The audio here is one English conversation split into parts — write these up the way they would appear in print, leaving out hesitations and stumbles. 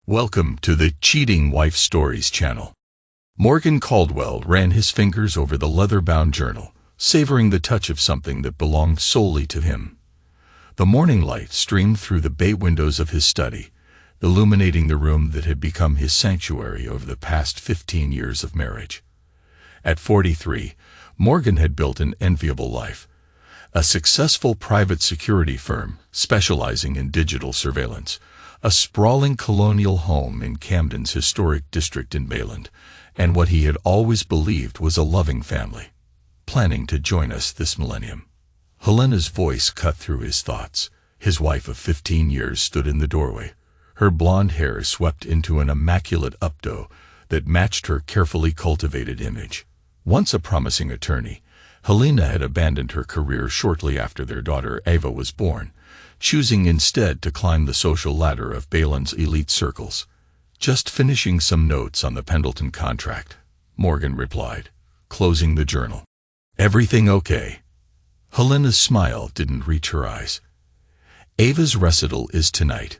Welcome to the Cheating Wife Stories channel. Morgan Caldwell ran his fingers over the leather-bound journal, savoring the touch of something that belonged solely to him. The morning light streamed through the bay windows of his study, illuminating the room that had become his sanctuary over the past 15 years of marriage. At 43, Morgan had built an enviable life. A successful private security firm specializing in digital surveillance, a sprawling colonial home in Camden's historic district in Bayland, and what he had always believed was a loving family, planning to join us this millennium. Helena's voice cut through his thoughts. His wife of 15 years stood in the doorway, her blonde hair swept into an immaculate updo that matched her carefully cultivated image. Once a promising attorney, Helena had abandoned her career shortly after their daughter Ava was born, choosing instead to climb the social ladder of Bayland's elite circles. "Just finishing some notes on the Pendleton contract," Morgan replied, closing the journal. "Everything okay?" Helena's smile didn't reach her eyes. "Ava's recital is tonight.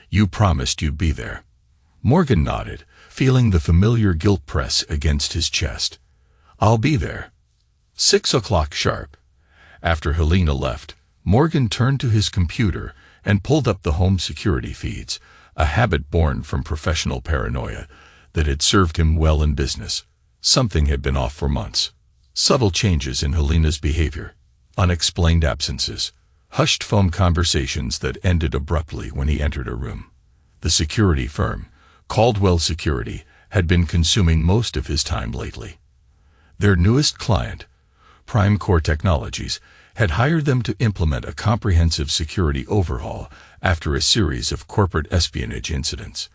You promised you'd be there." Morgan nodded, feeling the familiar guilt press against his chest. "I'll be there. 6 o'clock sharp." After Helena left, Morgan turned to his computer and pulled up the home security feeds, a habit born from professional paranoia that had served him well in business. Something had been off for months. Subtle changes in Helena's behavior, unexplained absences, hushed phone conversations that ended abruptly when he entered a room. The security firm, Caldwell Security, had been consuming most of his time lately. Their newest client, Prime Core Technologies, had hired them to implement a comprehensive security overhaul after a series of corporate espionage incidents.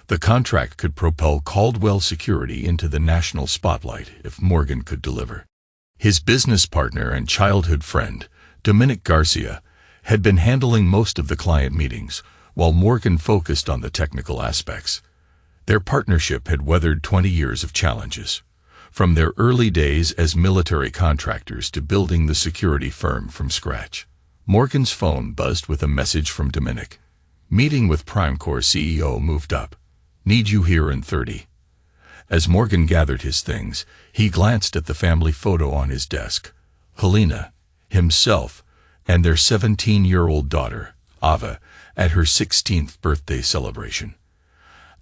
The contract could propel Caldwell Security into the national spotlight if Morgan could deliver. His business partner and childhood friend, Dominic Garcia, had been handling most of the client meetings, while Morgan focused on the technical aspects. Their partnership had weathered 20 years of challenges, from their early days as military contractors to building the security firm from scratch. Morgan's phone buzzed with a message from Dominic. "Meeting with PrimeCore CEO moved up. Need you here in 30. As Morgan gathered his things, he glanced at the family photo on his desk. Helena, himself, and their 17-year-old daughter, Ava, at her 16th birthday celebration.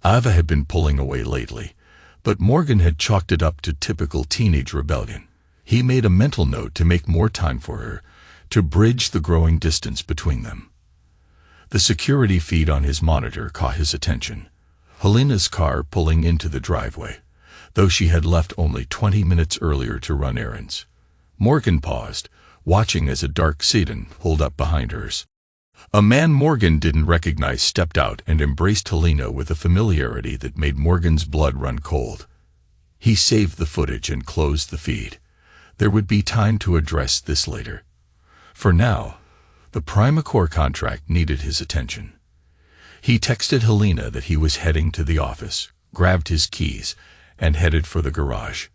Ava had been pulling away lately, but Morgan had chalked it up to typical teenage rebellion. He made a mental note to make more time for her, to bridge the growing distance between them. The security feed on his monitor caught his attention. Helena's car pulling into the driveway, though she had left only 20 minutes earlier to run errands. Morgan paused, watching as a dark sedan pulled up behind hers. A man Morgan didn't recognize stepped out and embraced Helena with a familiarity that made Morgan's blood run cold. He saved the footage and closed the feed. There would be time to address this later. For now, the PrimeCore contract needed his attention. He texted Helena that he was heading to the office, grabbed his keys, and headed for the garage.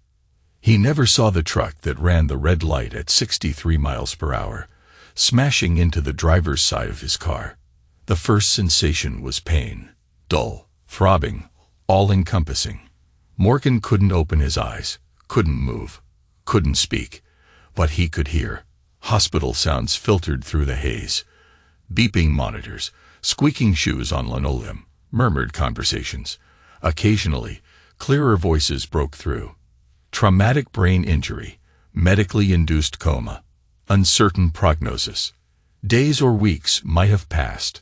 He never saw the truck that ran the red light at 63 miles per hour, smashing into the driver's side of his car. The first sensation was pain, dull, throbbing, all-encompassing. Morgan couldn't open his eyes, couldn't move, couldn't speak, but he could hear. Hospital sounds filtered through the haze. Beeping monitors, squeaking shoes on linoleum, murmured conversations. Occasionally, clearer voices broke through. Traumatic brain injury, medically induced coma, uncertain prognosis. Days or weeks might have passed.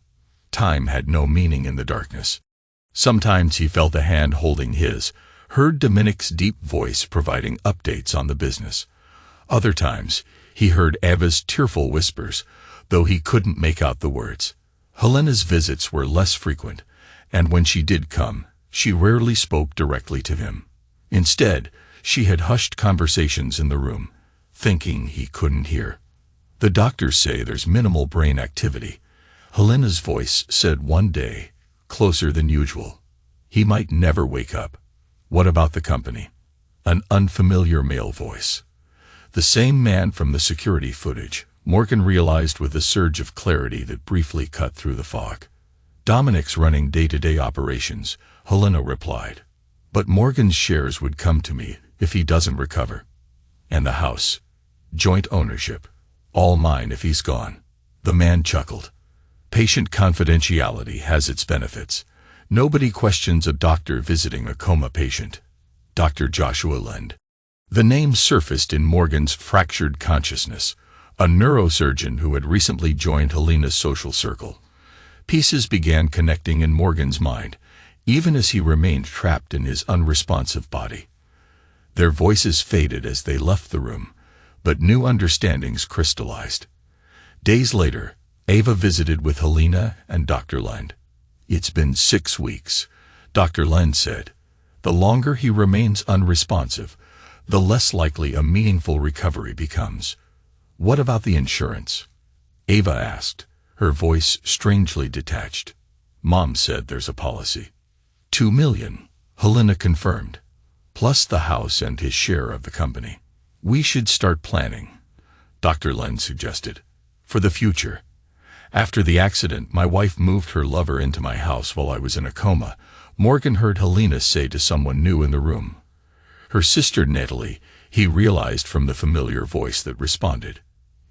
Time had no meaning in the darkness. Sometimes he felt a hand holding his, heard Dominic's deep voice providing updates on the business. Other times, he heard Ava's tearful whispers, though he couldn't make out the words. Helena's visits were less frequent, and when she did come, she rarely spoke directly to him. Instead, she had hushed conversations in the room, thinking he couldn't hear. "The doctors say there's minimal brain activity," Helena's voice said one day, closer than usual. "He might never wake up." "What about the company?" An unfamiliar male voice. The same man from the security footage, Morgan realized with a surge of clarity that briefly cut through the fog. Dominic's running day-to-day operations, Helena replied. But Morgan's shares would come to me if he doesn't recover. And the house. Joint ownership. All mine if he's gone. The man chuckled. Patient confidentiality has its benefits. Nobody questions a doctor visiting a coma patient. Dr. Joshua Lend. The name surfaced in Morgan's fractured consciousness, a neurosurgeon who had recently joined Helena's social circle. Pieces began connecting in Morgan's mind, even as he remained trapped in his unresponsive body. Their voices faded as they left the room, but new understandings crystallized. Days later, Ava visited with Helena and Dr. Lend. It's been 6 weeks, Dr. Lend said. The longer he remains unresponsive, the less likely a meaningful recovery becomes. What about the insurance? Ava asked, her voice strangely detached. Mom said there's a policy. $2 million, Helena confirmed, plus the house and his share of the company. We should start planning, Dr. Lend suggested, for the future. After the accident, my wife moved her lover into my house while I was in a coma. Morgan heard Helena say to someone new in the room. Her sister Natalie, he realized from the familiar voice that responded.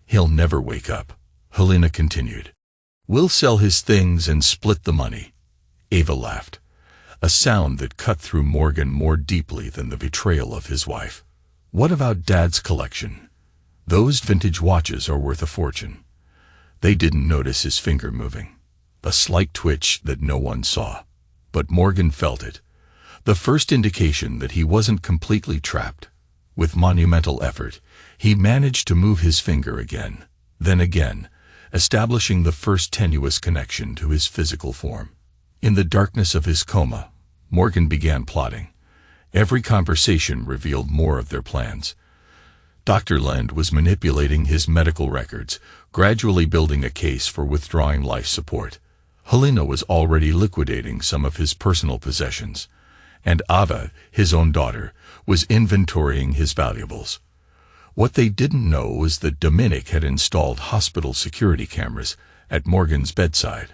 He'll never wake up, Helena continued. We'll sell his things and split the money. Ava laughed, a sound that cut through Morgan more deeply than the betrayal of his wife. What about Dad's collection? Those vintage watches are worth a fortune. They didn't notice his finger moving, a slight twitch that no one saw. But Morgan felt it, the first indication that he wasn't completely trapped. With monumental effort, he managed to move his finger again, then again, establishing the first tenuous connection to his physical form. In the darkness of his coma, Morgan began plotting. Every conversation revealed more of their plans. Dr. Lend was manipulating his medical records, gradually building a case for withdrawing life support. Helena was already liquidating some of his personal possessions, and Ava, his own daughter, was inventorying his valuables. What they didn't know was that Dominic had installed hospital security cameras at Morgan's bedside,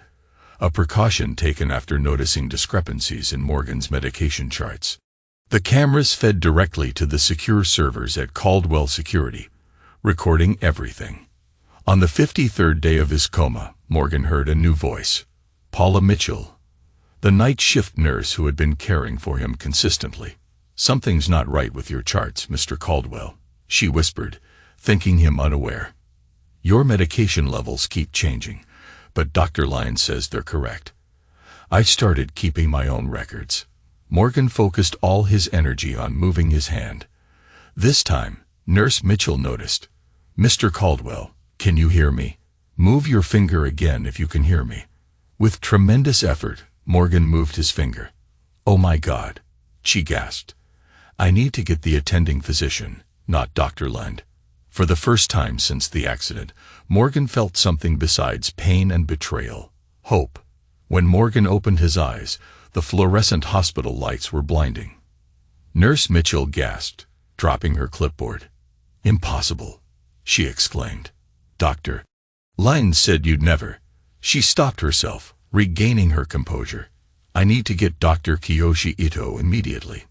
a precaution taken after noticing discrepancies in Morgan's medication charts. The cameras fed directly to the secure servers at Caldwell Security, recording everything. On the 53rd day of his coma, Morgan heard a new voice. Paula Mitchell, the night shift nurse who had been caring for him consistently. Something's not right with your charts, Mr. Caldwell, she whispered, thinking him unaware. Your medication levels keep changing, but Dr. Lyons says they're correct. I started keeping my own records. Morgan focused all his energy on moving his hand. This time, Nurse Mitchell noticed. Mr. Caldwell, can you hear me? Move your finger again if you can hear me. With tremendous effort, Morgan moved his finger. Oh my God, she gasped. I need to get the attending physician, not Dr. Lend. For the first time since the accident, Morgan felt something besides pain and betrayal, hope. When Morgan opened his eyes, the fluorescent hospital lights were blinding. Nurse Mitchell gasped, dropping her clipboard. Impossible, she exclaimed. Dr. Lyons said you'd never. She stopped herself, regaining her composure. I need to get Dr. Kiyoshi Ito immediately.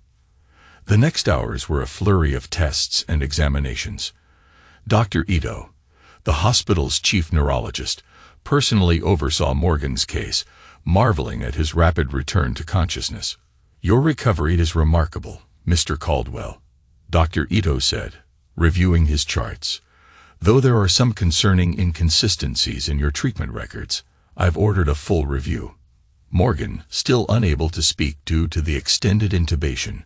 The next hours were a flurry of tests and examinations. Dr. Ito, the hospital's chief neurologist, personally oversaw Morgan's case, marveling at his rapid return to consciousness. Your recovery is remarkable, Mr. Caldwell, Dr. Ito said, reviewing his charts. Though there are some concerning inconsistencies in your treatment records, I've ordered a full review. Morgan, still unable to speak due to the extended intubation,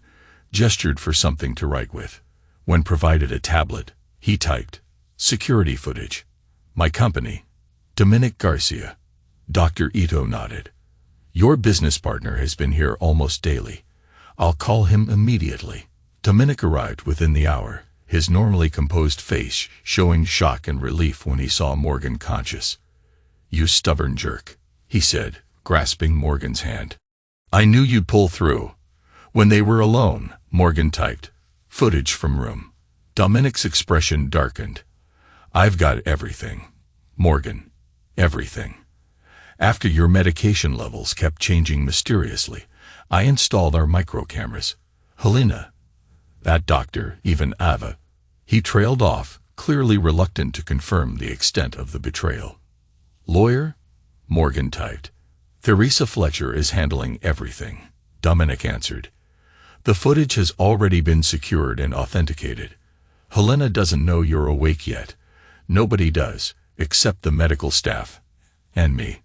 gestured for something to write with. When provided a tablet, he typed, security footage. My company, Dominic Garcia. Dr. Ito nodded. Your business partner has been here almost daily. I'll call him immediately. Dominic arrived within the hour, his normally composed face showing shock and relief when he saw Morgan conscious. You stubborn jerk, he said, grasping Morgan's hand. I knew you'd pull through. When they were alone, Morgan typed, footage from room. Dominic's expression darkened. I've got everything. Morgan, everything. After your medication levels kept changing mysteriously, I installed our micro cameras. Helena, that doctor, even Ava. He trailed off, clearly reluctant to confirm the extent of the betrayal. Lawyer? Morgan typed. Theresa Fletcher is handling everything, Dominic answered. The footage has already been secured and authenticated. Helena doesn't know you're awake yet. Nobody does, except the medical staff. And me.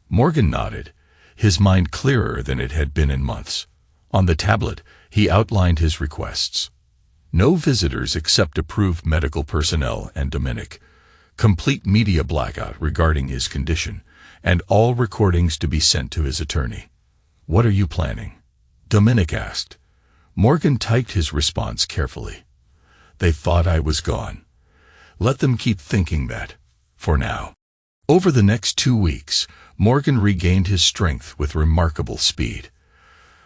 Morgan nodded, his mind clearer than it had been in months. On the tablet, he outlined his requests. No visitors except approved medical personnel and Dominic. Complete media blackout regarding his condition, and all recordings to be sent to his attorney. What are you planning? Dominic asked. Morgan typed his response carefully. They thought I was gone. Let them keep thinking that, for now. Over the next 2 weeks, Morgan regained his strength with remarkable speed.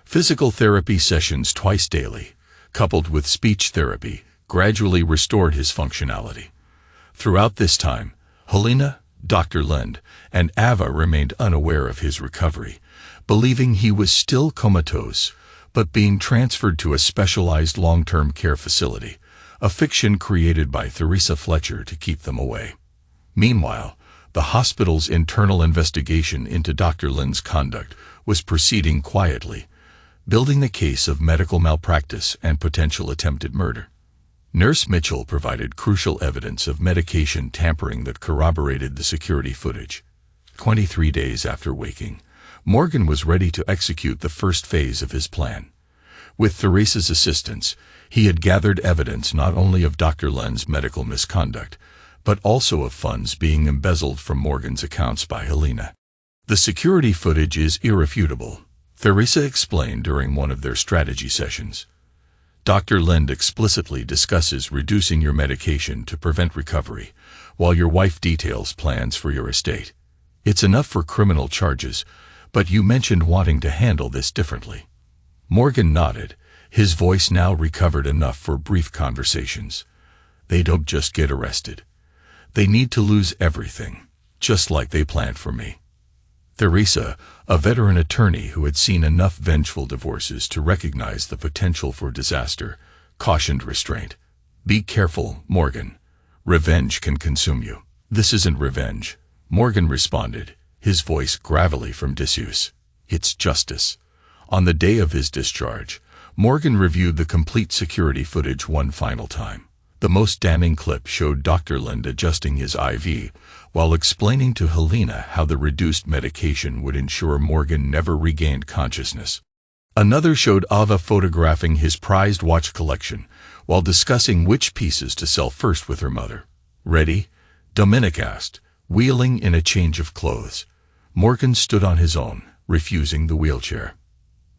Physical therapy sessions twice daily, coupled with speech therapy, gradually restored his functionality. Throughout this time, Helena, Dr. Lind, and Ava remained unaware of his recovery, believing he was still comatose, but being transferred to a specialized long-term care facility, a fiction created by Theresa Fletcher to keep them away. Meanwhile, the hospital's internal investigation into Dr. Lind's conduct was proceeding quietly, building the case of medical malpractice and potential attempted murder. Nurse Mitchell provided crucial evidence of medication tampering that corroborated the security footage. 23 days after waking, Morgan was ready to execute the first phase of his plan. With Theresa's assistance, he had gathered evidence not only of Dr. Lind's medical misconduct, but also of funds being embezzled from Morgan's accounts by Helena. The security footage is irrefutable, Theresa explained during one of their strategy sessions. Dr. Lind explicitly discusses reducing your medication to prevent recovery, while your wife details plans for your estate. It's enough for criminal charges, but you mentioned wanting to handle this differently. Morgan nodded, his voice now recovered enough for brief conversations. They don't just get arrested. They need to lose everything, just like they planned for me. Theresa, a veteran attorney who had seen enough vengeful divorces to recognize the potential for disaster, cautioned restraint. Be careful, Morgan. Revenge can consume you. This isn't revenge, Morgan responded, his voice gravelly from disuse. It's justice. On the day of his discharge, Morgan reviewed the complete security footage one final time. The most damning clip showed Dr. Lind adjusting his IV, while explaining to Helena how the reduced medication would ensure Morgan never regained consciousness. Another showed Ava photographing his prized watch collection, while discussing which pieces to sell first with her mother. Ready? Dominic asked, wheeling in a change of clothes. Morgan stood on his own, refusing the wheelchair.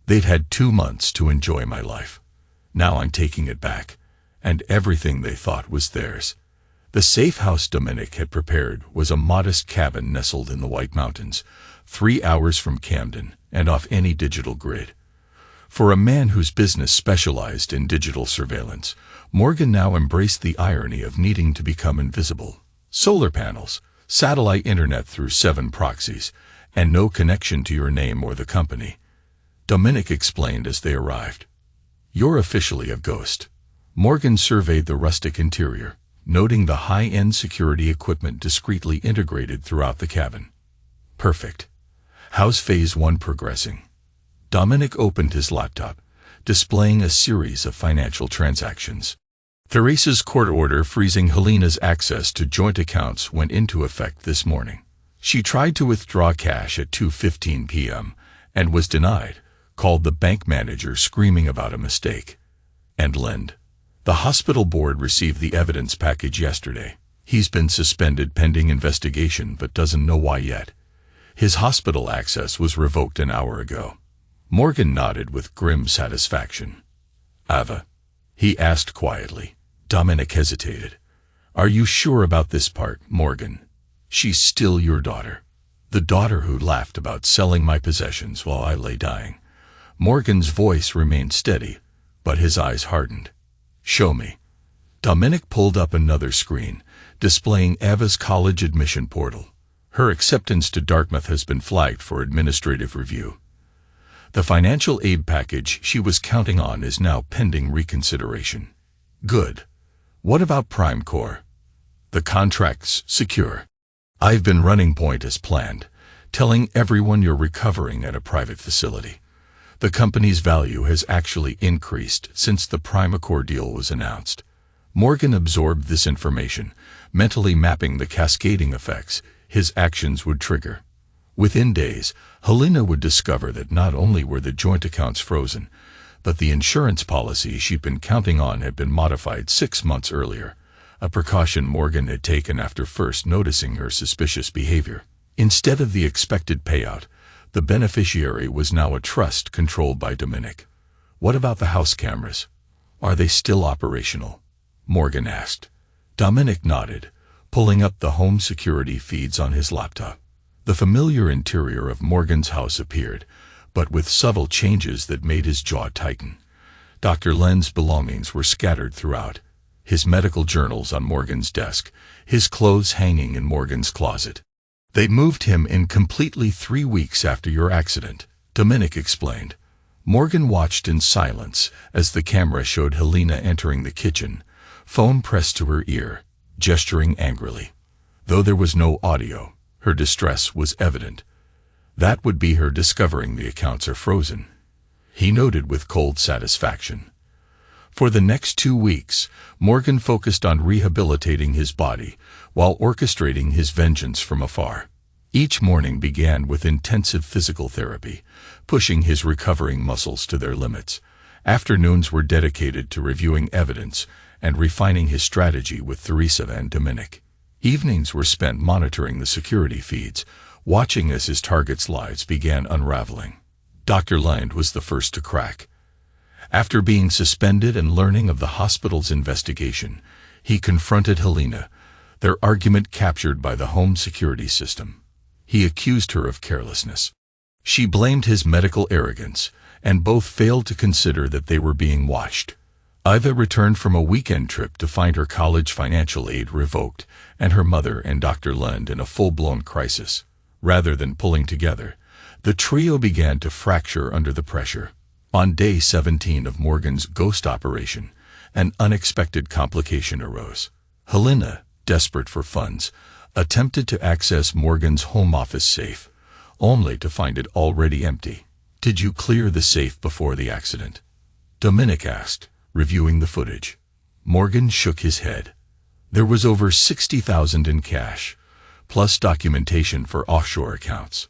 They'd had 2 months to enjoy my life. Now I'm taking it back, and everything they thought was theirs. The safe house Dominic had prepared was a modest cabin nestled in the White Mountains, 3 hours from Camden and off any digital grid. For a man whose business specialized in digital surveillance, Morgan now embraced the irony of needing to become invisible. Solar panels, satellite internet through 7 proxies, and no connection to your name or the company. Dominic explained as they arrived. You're officially a ghost. Morgan surveyed the rustic interior, noting the high-end security equipment discreetly integrated throughout the cabin. Perfect. How's Phase 1 progressing? Dominic opened his laptop, displaying a series of financial transactions. Theresa's court order freezing Helena's access to joint accounts went into effect this morning. She tried to withdraw cash at 2:15 p.m. and was denied, called the bank manager screaming about a mistake. And Lind. The hospital board received the evidence package yesterday. He's been suspended pending investigation but doesn't know why yet. His hospital access was revoked an hour ago. Morgan nodded with grim satisfaction. Ava? He asked quietly. Dominic hesitated. Are you sure about this part, Morgan? She's still your daughter. The daughter who laughed about selling my possessions while I lay dying. Morgan's voice remained steady, but his eyes hardened. Show me. Dominic pulled up another screen, displaying Ava's college admission portal. Her acceptance to Dartmouth has been flagged for administrative review. The financial aid package she was counting on is now pending reconsideration. Good. What about Prime Corps? The contract's secure. I've been running point as planned, telling everyone you're recovering at a private facility. The company's value has actually increased since the Prime Accord deal was announced. Morgan absorbed this information, mentally mapping the cascading effects his actions would trigger. Within days, Helena would discover that not only were the joint accounts frozen, but the insurance policy she'd been counting on had been modified 6 months earlier, a precaution Morgan had taken after first noticing her suspicious behavior. Instead of the expected payout, the beneficiary was now a trust controlled by Dominic. What about the house cameras? Are they still operational? Morgan asked. Dominic nodded, pulling up the home security feeds on his laptop. The familiar interior of Morgan's house appeared, but with subtle changes that made his jaw tighten. Dr. Len's belongings were scattered throughout, his medical journals on Morgan's desk, his clothes hanging in Morgan's closet. They moved him in completely 3 weeks after your accident, Dominic explained. Morgan watched in silence as the camera showed Helena entering the kitchen, phone pressed to her ear, gesturing angrily. Though there was no audio, her distress was evident. That would be her discovering the accounts are frozen, he noted with cold satisfaction. For the next 2 weeks, Morgan focused on rehabilitating his body while orchestrating his vengeance from afar. Each morning began with intensive physical therapy, pushing his recovering muscles to their limits. Afternoons were dedicated to reviewing evidence and refining his strategy with Theresa and Dominic. Evenings were spent monitoring the security feeds, watching as his targets' lives began unraveling. Dr. Len was the first to crack. After being suspended and learning of the hospital's investigation, he confronted Helena, their argument captured by the home security system. He accused her of carelessness. She blamed his medical arrogance, and both failed to consider that they were being watched. Iva returned from a weekend trip to find her college financial aid revoked, and her mother and Dr. Lund in a full-blown crisis. Rather than pulling together, the trio began to fracture under the pressure. On day 17 of Morgan's ghost operation, an unexpected complication arose. Helena, desperate for funds, attempted to access Morgan's home office safe, only to find it already empty. "Did you clear the safe before the accident?" Dominic asked, reviewing the footage. Morgan shook his head. There was over $60,000 in cash, plus documentation for offshore accounts.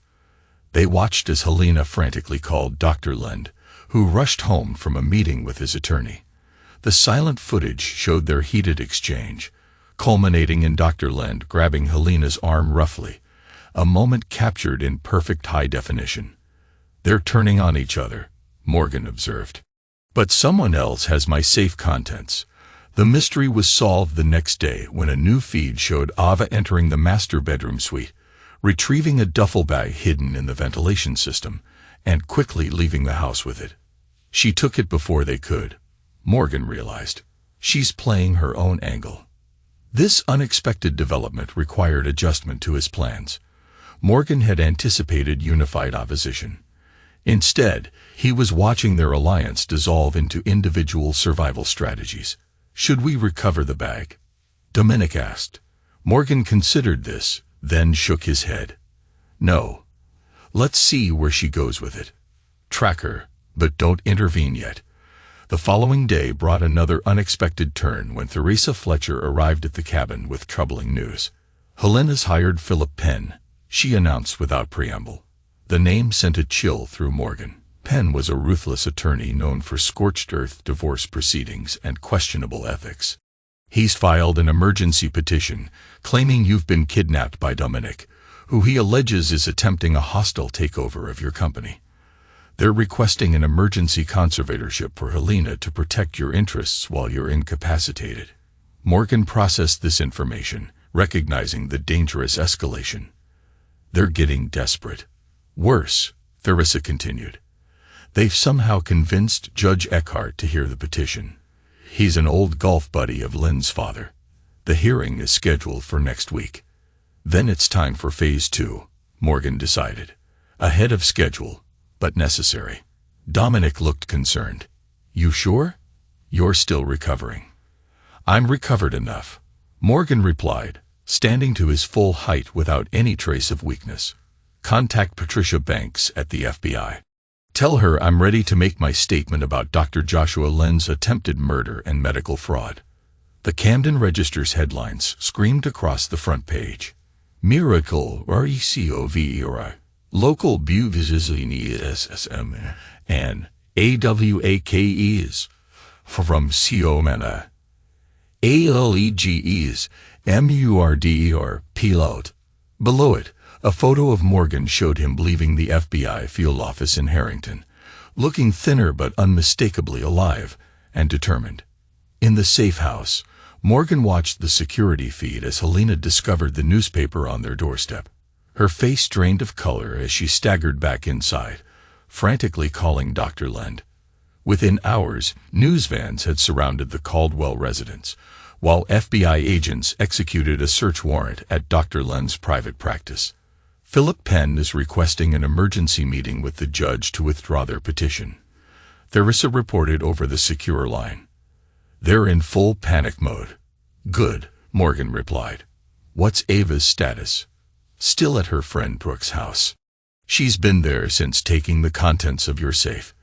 They watched as Helena frantically called Dr. Lund, who rushed home from a meeting with his attorney. The silent footage showed their heated exchange, culminating in Dr. Lund grabbing Helena's arm roughly, a moment captured in perfect high definition. "They're turning on each other," Morgan observed. "But someone else has my safe contents." The mystery was solved the next day when a new feed showed Ava entering the master bedroom suite, retrieving a duffel bag hidden in the ventilation system, and quickly leaving the house with it. She took it before they could, Morgan realized. She's playing her own angle. This unexpected development required adjustment to his plans. Morgan had anticipated unified opposition. Instead, he was watching their alliance dissolve into individual survival strategies. "Should we recover the bag?" Dominic asked. Morgan considered this, then shook his head. "No. Let's see where she goes with it. Track her, but don't intervene yet." The following day brought another unexpected turn when Theresa Fletcher arrived at the cabin with troubling news. "Helena's hired Philip Penn," she announced without preamble. The name sent a chill through Morgan. Penn was a ruthless attorney known for scorched-earth divorce proceedings and questionable ethics. "He's filed an emergency petition claiming you've been kidnapped by Dominic, who he alleges is attempting a hostile takeover of your company. They're requesting an emergency conservatorship for Helena to protect your interests while you're incapacitated." Morgan processed this information, recognizing the dangerous escalation. "They're getting desperate. Worse," Theresa continued. "They've somehow convinced Judge Eckhart to hear the petition. He's an old golf buddy of Lynn's father. The hearing is scheduled for next week." Then it's time for phase 2, Morgan decided. Ahead of schedule, but necessary. Dominic looked concerned. You sure? You're still recovering. I'm recovered enough, Morgan replied, standing to his full height without any trace of weakness. Contact Patricia Banks at the FBI. Tell her I'm ready to make my statement about Dr. Joshua Len's attempted murder and medical fraud. The Camden Register's headlines screamed across the front page. Miracle, RECOVERI, local BUVISISM, and AWAKEs, from Coma, ALEGEs, MURDER, Pilot. Below it, a photo of Morgan showed him leaving the FBI field office in Harrington, looking thinner but unmistakably alive and determined. In the safe house, Morgan watched the security feed as Helena discovered the newspaper on their doorstep. Her face drained of color as she staggered back inside, frantically calling Dr. Len. Within hours, news vans had surrounded the Caldwell residence, while FBI agents executed a search warrant at Dr. Len's private practice. Philip Penn is requesting an emergency meeting with the judge to withdraw their petition, Theresa reported over the secure line. They're in full panic mode. Good, Morgan replied. What's Ava's status? Still at her friend Brooke's house. She's been there since taking the contents of your safe.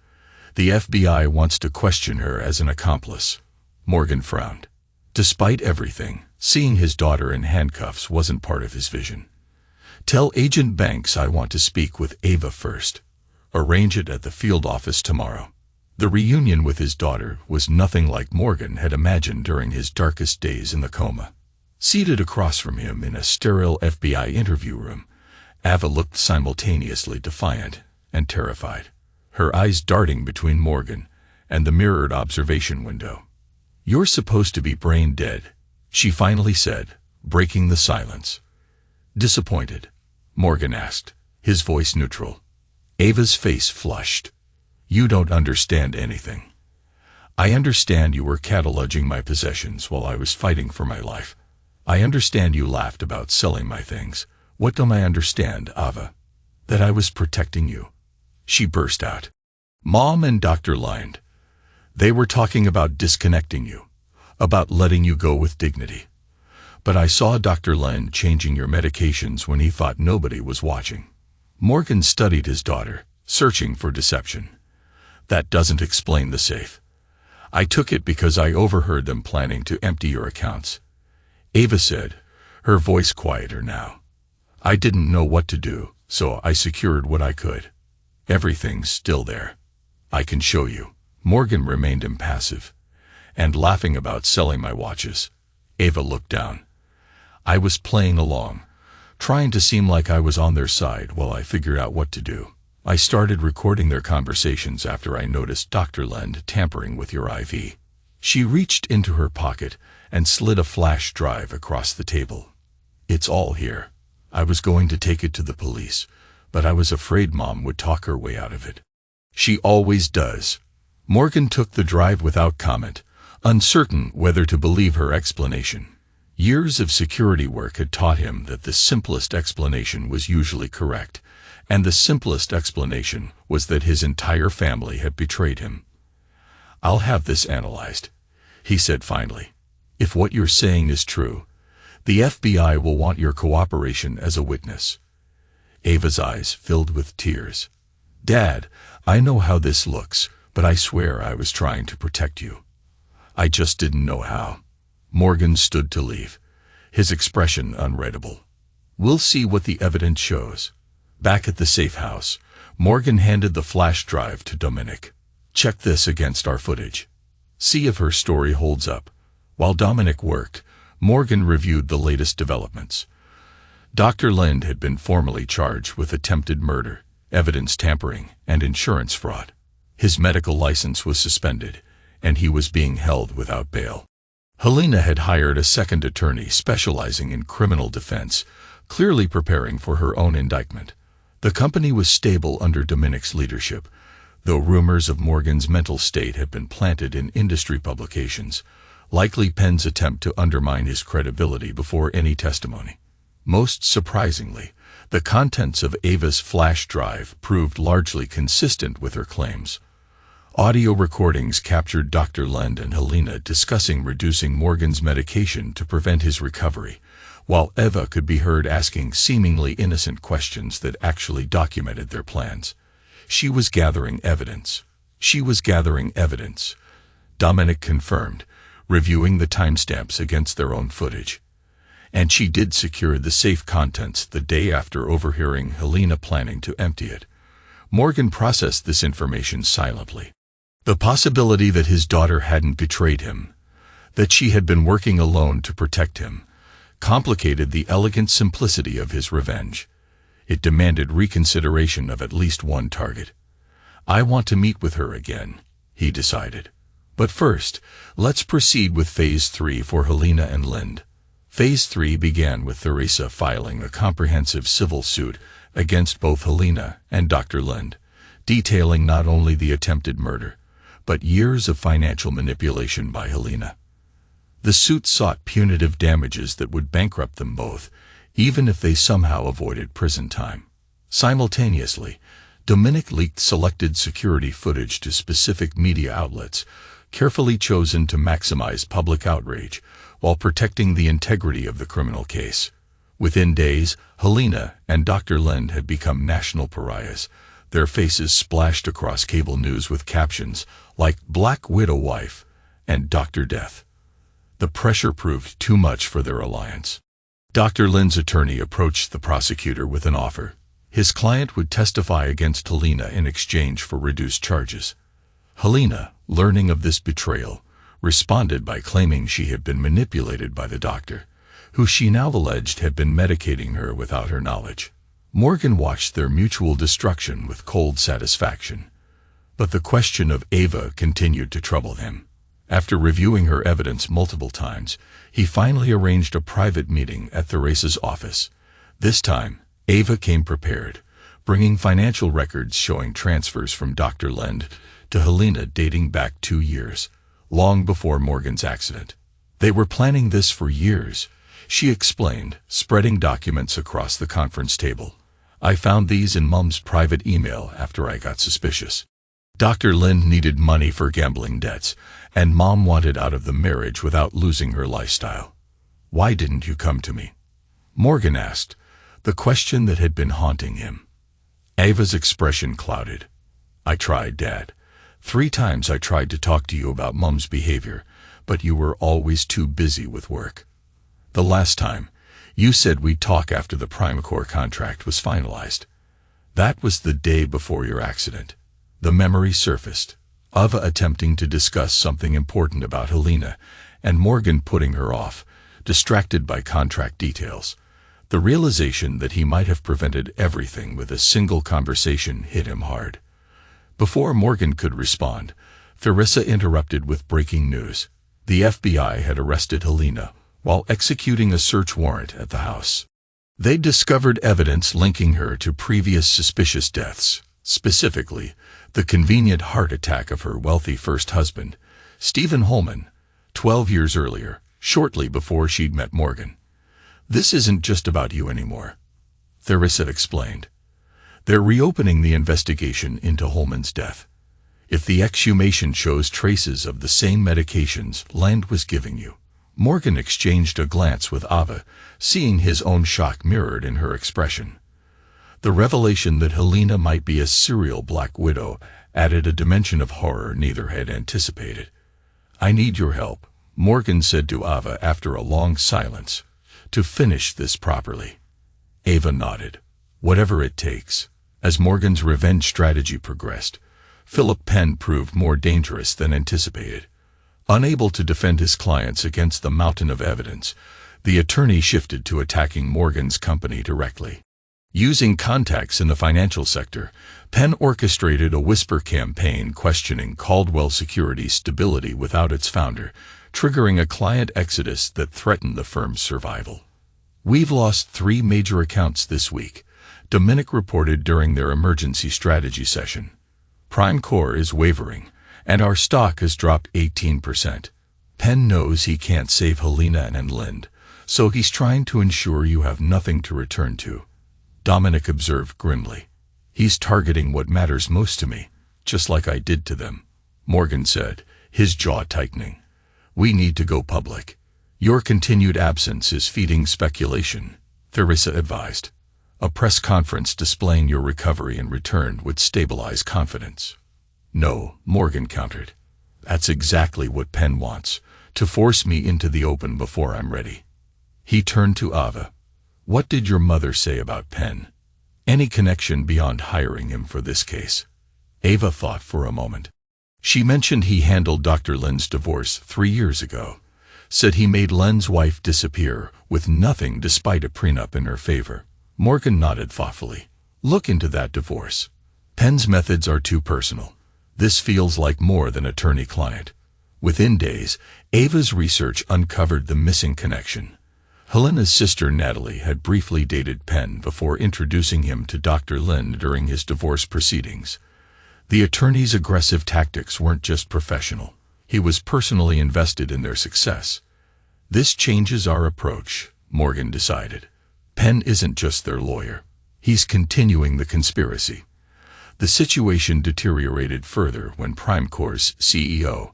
The FBI wants to question her as an accomplice. Morgan frowned. Despite everything, seeing his daughter in handcuffs wasn't part of his vision. Tell Agent Banks I want to speak with Ava first. Arrange it at the field office tomorrow. The reunion with his daughter was nothing like Morgan had imagined during his darkest days in the coma. Seated across from him in a sterile FBI interview room, Ava looked simultaneously defiant and terrified, her eyes darting between Morgan and the mirrored observation window. You're supposed to be brain dead, she finally said, breaking the silence. Disappointed? Morgan asked, his voice neutral. Ava's face flushed. You don't understand anything. I understand you were cataloging my possessions while I was fighting for my life. I understand you laughed about selling my things. What don't I understand, Ava? That I was protecting you. She burst out. Mom and Doctor lied. They were talking about disconnecting you, about letting you go with dignity. But I saw Dr. Len changing your medications when he thought nobody was watching. Morgan studied his daughter, searching for deception. That doesn't explain the safe. I took it because I overheard them planning to empty your accounts. Ava said, her voice quieter now. I didn't know what to do, so I secured what I could. Everything's still there. I can show you. Morgan remained impassive, and laughing about selling my watches. Ava looked down. I was playing along, trying to seem like I was on their side while I figured out what to do. I started recording their conversations after I noticed Dr. Len tampering with your IV. She reached into her pocket and slid a flash drive across the table. It's all here. I was going to take it to the police, but I was afraid Mom would talk her way out of it. She always does. Morgan took the drive without comment, uncertain whether to believe her explanation. Years of security work had taught him that the simplest explanation was usually correct, and the simplest explanation was that his entire family had betrayed him. I'll have this analyzed, he said finally. If what you're saying is true, the FBI will want your cooperation as a witness. Ava's eyes filled with tears. Dad, I know how this looks, but I swear I was trying to protect you. I just didn't know how. Morgan stood to leave, his expression unreadable. We'll see what the evidence shows. Back at the safe house, Morgan handed the flash drive to Dominic. Check this against our footage. See if her story holds up. While Dominic worked, Morgan reviewed the latest developments. Dr. Lind had been formally charged with attempted murder, evidence tampering, and insurance fraud. His medical license was suspended, and he was being held without bail. Helena had hired a second attorney specializing in criminal defense, clearly preparing for her own indictment. The company was stable under Dominic's leadership, though rumors of Morgan's mental state had been planted in industry publications, likely Penn's attempt to undermine his credibility before any testimony. Most surprisingly, the contents of Ava's flash drive proved largely consistent with her claims. Audio recordings captured Dr. Lend and Helena discussing reducing Morgan's medication to prevent his recovery, while Eva could be heard asking seemingly innocent questions that actually documented their plans. She was gathering evidence. Dominic confirmed, reviewing the timestamps against their own footage. And she did secure the safe contents the day after overhearing Helena planning to empty it. Morgan processed this information silently. The possibility that his daughter hadn't betrayed him, that she had been working alone to protect him, complicated the elegant simplicity of his revenge. It demanded reconsideration of at least one target. I want to meet with her again, he decided. But first, let's proceed with Phase 3 for Helena and Lend. Phase 3 began with Theresa filing a comprehensive civil suit against both Helena and Dr. Lend, detailing not only the attempted murder, but years of financial manipulation by Helena. The suit sought punitive damages that would bankrupt them both, even if they somehow avoided prison time. Simultaneously, Dominic leaked selected security footage to specific media outlets, carefully chosen to maximize public outrage, while protecting the integrity of the criminal case. Within days, Helena and Dr. Lend had become national pariahs, their faces splashed across cable news with captions like Black Widow Wife and Dr. Death. The pressure proved too much for their alliance. Dr. Lend's attorney approached the prosecutor with an offer. His client would testify against Helena in exchange for reduced charges. Helena, learning of this betrayal, responded by claiming she had been manipulated by the doctor, who she now alleged had been medicating her without her knowledge. Morgan watched their mutual destruction with cold satisfaction. But the question of Ava continued to trouble him. After reviewing her evidence multiple times, he finally arranged a private meeting at Theresa's office. This time, Ava came prepared, bringing financial records showing transfers from Dr. Lend to Helena dating back 2 years, long before Morgan's accident. They were planning this for years, she explained, spreading documents across the conference table. I found these in Mom's private email after I got suspicious. Dr. Lend needed money for gambling debts, and Mom wanted out of the marriage without losing her lifestyle. Why didn't you come to me? Morgan asked, the question that had been haunting him. Ava's expression clouded. I tried, Dad. 3 times I tried to talk to you about Mom's behavior, but you were always too busy with work. The last time, you said we'd talk after the Prime Corps contract was finalized. That was the day before your accident. The memory surfaced, Ava attempting to discuss something important about Helena, and Morgan putting her off, distracted by contract details. The realization that he might have prevented everything with a single conversation hit him hard. Before Morgan could respond, Theresa interrupted with breaking news. The FBI had arrested Helena while executing a search warrant at the house. They discovered evidence linking her to previous suspicious deaths, specifically the convenient heart attack of her wealthy first husband, Stephen Holman, 12 years earlier, shortly before she'd met Morgan. This isn't just about you anymore, Theresa explained. They're reopening the investigation into Holman's death. If the exhumation shows traces of the same medications Lend was giving you. Morgan exchanged a glance with Ava, seeing his own shock mirrored in her expression. The revelation that Helena might be a serial Black Widow added a dimension of horror neither had anticipated. I need your help, Morgan said to Ava after a long silence, to finish this properly. Ava nodded. Whatever it takes. As Morgan's revenge strategy progressed, Philip Penn proved more dangerous than anticipated. Unable to defend his clients against the mountain of evidence, the attorney shifted to attacking Morgan's company directly. Using contacts in the financial sector, Penn orchestrated a whisper campaign questioning Caldwell Securities' stability without its founder, triggering a client exodus that threatened the firm's survival. We've lost 3 major accounts this week, Dominic reported during their emergency strategy session. Prime Corps is wavering, and our stock has dropped 18%. Penn knows he can't save Helena and Lend, So he's trying to ensure you have nothing to return to, Dominic observed grimly. He's targeting what matters most to me, just like I did to them, Morgan said, his jaw tightening. We need to go public. Your continued absence is feeding speculation, Theresa advised. A press conference displaying your recovery and return would stabilize confidence. No, Morgan countered. That's exactly what Penn wants, to force me into the open before I'm ready. He turned to Ava. What did your mother say about Penn? Any connection beyond hiring him for this case? Ava thought for a moment. She mentioned he handled Dr. Lin's divorce 3 years ago, said he made Lin's wife disappear with nothing despite a prenup in her favor. Morgan nodded thoughtfully. Look into that divorce. Penn's methods are too personal. This feels like more than attorney-client. Within days, Ava's research uncovered the missing connection. Helena's sister Natalie had briefly dated Penn before introducing him to Dr. Lin during his divorce proceedings. The attorney's aggressive tactics weren't just professional. He was personally invested in their success. This changes our approach, Morgan decided. Penn isn't just their lawyer. He's continuing the conspiracy. The situation deteriorated further when Primecor's CEO,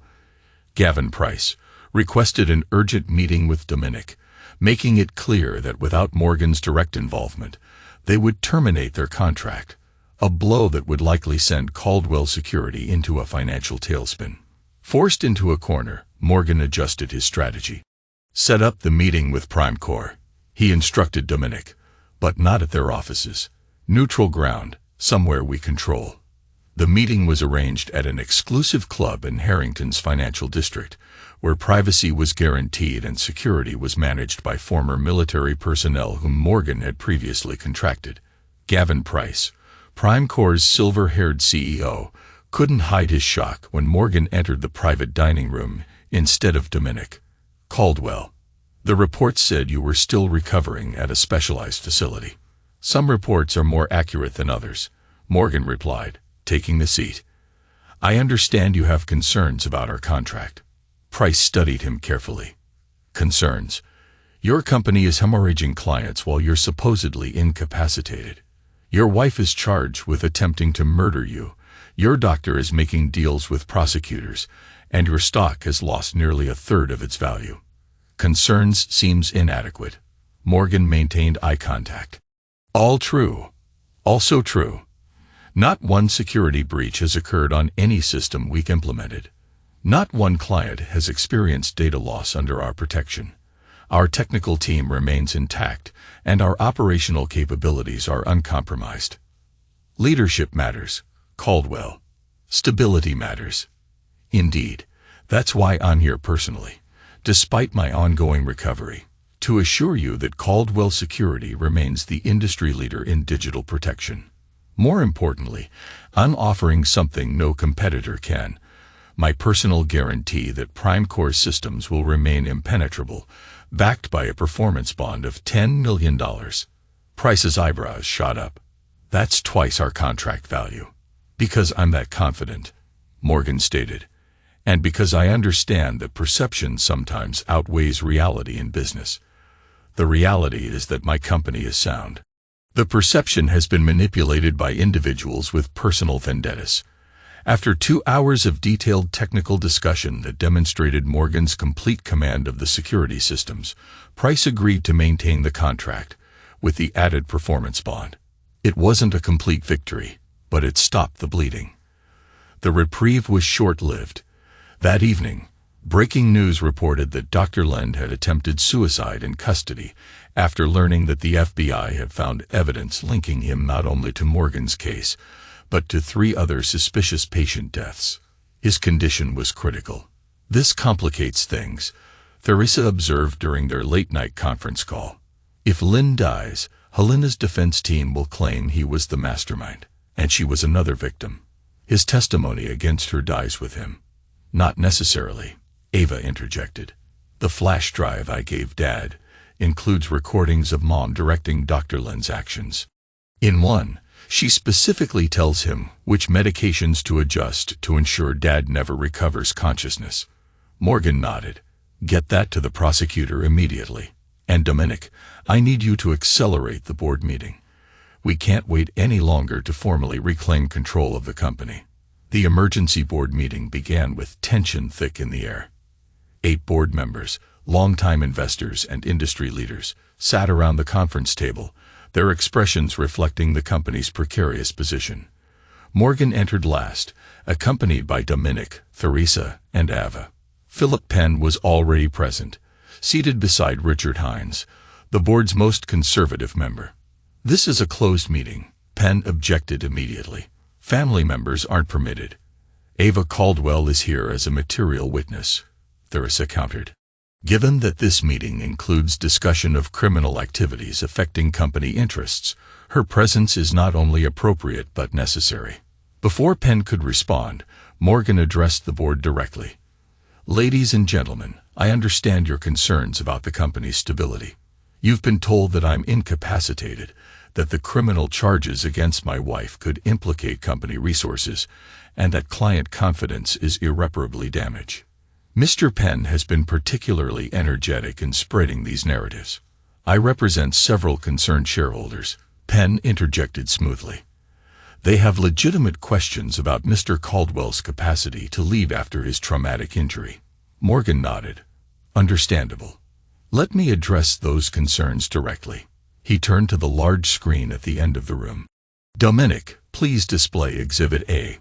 Gavin Price, requested an urgent meeting with Dominic, making it clear that without Morgan's direct involvement, they would terminate their contract, a blow that would likely send Caldwell Security into a financial tailspin. Forced into a corner, Morgan adjusted his strategy. Set up the meeting with Primecor, he instructed Dominic, but not at their offices. Neutral ground, somewhere we control. The meeting was arranged at an exclusive club in Harrington's financial district, where privacy was guaranteed and security was managed by former military personnel whom Morgan had previously contracted. Gavin Price, Primecor's silver-haired CEO, couldn't hide his shock when Morgan entered the private dining room instead of Dominic. Caldwell. The reports said you were still recovering at a specialized facility. Some reports are more accurate than others, Morgan replied, taking the seat. I understand you have concerns about our contract. Price studied him carefully. Concerns? Your company is hemorrhaging clients while you're supposedly incapacitated. Your wife is charged with attempting to murder you. Your doctor is making deals with prosecutors, and your stock has lost nearly a third of its value. Concerns seems inadequate. Morgan maintained eye contact. All true. Also true. Not one security breach has occurred on any system we've implemented. Not one client has experienced data loss under our protection. Our technical team remains intact, and our operational capabilities are uncompromised. Leadership matters, Caldwell. Stability matters. Indeed, that's why I'm here personally, despite my ongoing recovery, to assure you that Caldwell Security remains the industry leader in digital protection. More importantly, I'm offering something no competitor can. My personal guarantee that Primecor systems will remain impenetrable, backed by a performance bond of $10 million. Price's eyebrows shot up. That's twice our contract value. Because I'm that confident, Morgan stated, and because I understand that perception sometimes outweighs reality in business. The reality is that my company is sound. The perception has been manipulated by individuals with personal vendettas. After 2 hours of detailed technical discussion that demonstrated Morgan's complete command of the security systems, Price agreed to maintain the contract, with the added performance bond. It wasn't a complete victory, but it stopped the bleeding. The reprieve was short-lived. That evening, breaking news reported that Dr. Lend had attempted suicide in custody after learning that the FBI had found evidence linking him not only to Morgan's case, but to 3 other suspicious patient deaths. His condition was critical. This complicates things, Theresa observed during their late-night conference call. If Lynn dies, Helena's defense team will claim he was the mastermind, and she was another victim. His testimony against her dies with him. Not necessarily, Ava interjected. The flash drive I gave Dad includes recordings of Mom directing Dr. Lynn's actions. In one, she specifically tells him which medications to adjust to ensure Dad never recovers consciousness. Morgan nodded. Get that to the prosecutor immediately. And Dominic, I need you to accelerate the board meeting. We can't wait any longer to formally reclaim control of the company. The emergency board meeting began with tension thick in the air. 8 board members, longtime investors and industry leaders, sat around the conference table, their expressions reflecting the company's precarious position. Morgan entered last, accompanied by Dominic, Theresa, and Ava. Philip Penn was already present, seated beside Richard Hines, the board's most conservative member. "This is a closed meeting," Penn objected immediately. "Family members aren't permitted." "Ava Caldwell is here as a material witness," Theresa countered. "Given that this meeting includes discussion of criminal activities affecting company interests, her presence is not only appropriate but necessary." Before Penn could respond, Morgan addressed the board directly. "Ladies and gentlemen, I understand your concerns about the company's stability. You've been told that I'm incapacitated, that the criminal charges against my wife could implicate company resources, and that client confidence is irreparably damaged. Mr. Penn has been particularly energetic in spreading these narratives. I represent several concerned shareholders," Penn interjected smoothly. "They have legitimate questions about Mr. Caldwell's capacity to leave after his traumatic injury." Morgan nodded. "Understandable. Let me address those concerns directly." He turned to the large screen at the end of the room. "Dominic, please display Exhibit A."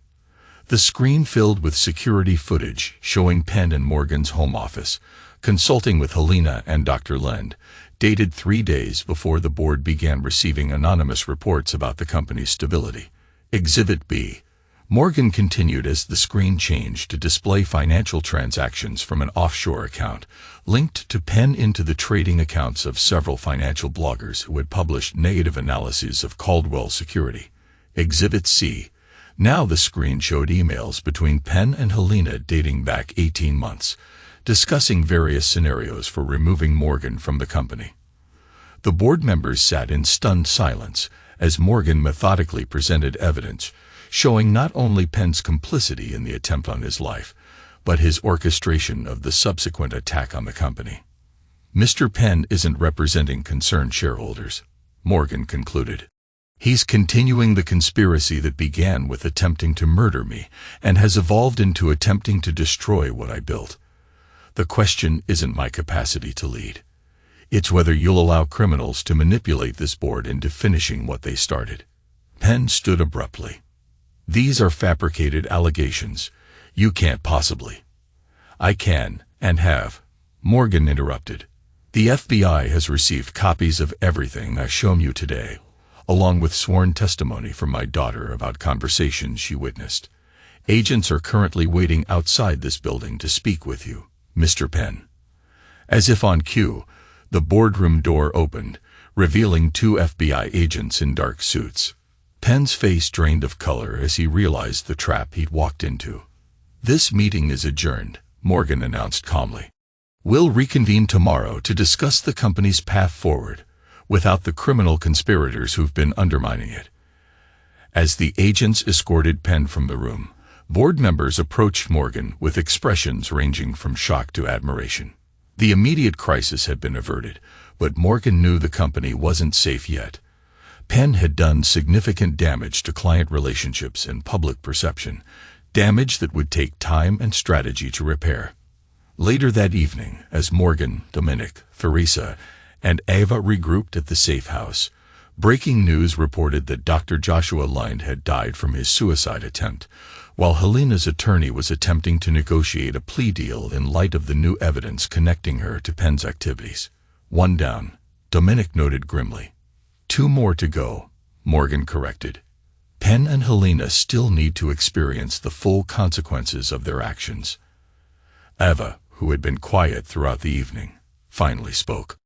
The screen filled with security footage showing Penn and Morgan's home office, consulting with Helena and Dr. Lend, dated 3 days before the board began receiving anonymous reports about the company's stability. Exhibit B. Morgan continued as the screen changed to display financial transactions from an offshore account, linked to Penn into the trading accounts of several financial bloggers who had published negative analyses of Caldwell security. Exhibit C. Now the screen showed emails between Penn and Helena dating back 18 months, discussing various scenarios for removing Morgan from the company. The board members sat in stunned silence as Morgan methodically presented evidence showing not only Penn's complicity in the attempt on his life, but his orchestration of the subsequent attack on the company. "Mr. Penn isn't representing concerned shareholders," Morgan concluded. "He's continuing the conspiracy that began with attempting to murder me and has evolved into attempting to destroy what I built. The question isn't my capacity to lead. It's whether you'll allow criminals to manipulate this board into finishing what they started." Penn stood abruptly. "These are fabricated allegations. You can't possibly." "I can, and have," Morgan interrupted. "The FBI has received copies of everything I've shown you today, along with sworn testimony from my daughter about conversations she witnessed. Agents are currently waiting outside this building to speak with you, Mr. Penn." As if on cue, the boardroom door opened, revealing 2 FBI agents in dark suits. Penn's face drained of color as he realized the trap he'd walked into. "This meeting is adjourned," Morgan announced calmly. "We'll reconvene tomorrow to discuss the company's path forward, without the criminal conspirators who've been undermining it." As the agents escorted Penn from the room, board members approached Morgan with expressions ranging from shock to admiration. The immediate crisis had been averted, but Morgan knew the company wasn't safe yet. Penn had done significant damage to client relationships and public perception, damage that would take time and strategy to repair. Later that evening, as Morgan, Dominic, Theresa, and Ava regrouped at the safe house, breaking news reported that Dr. Joshua Lind had died from his suicide attempt, while Helena's attorney was attempting to negotiate a plea deal in light of the new evidence connecting her to Penn's activities. "1 down," Dominic noted grimly. "2 more to go," Morgan corrected. "Penn and Helena still need to experience the full consequences of their actions." Ava, who had been quiet throughout the evening, finally spoke.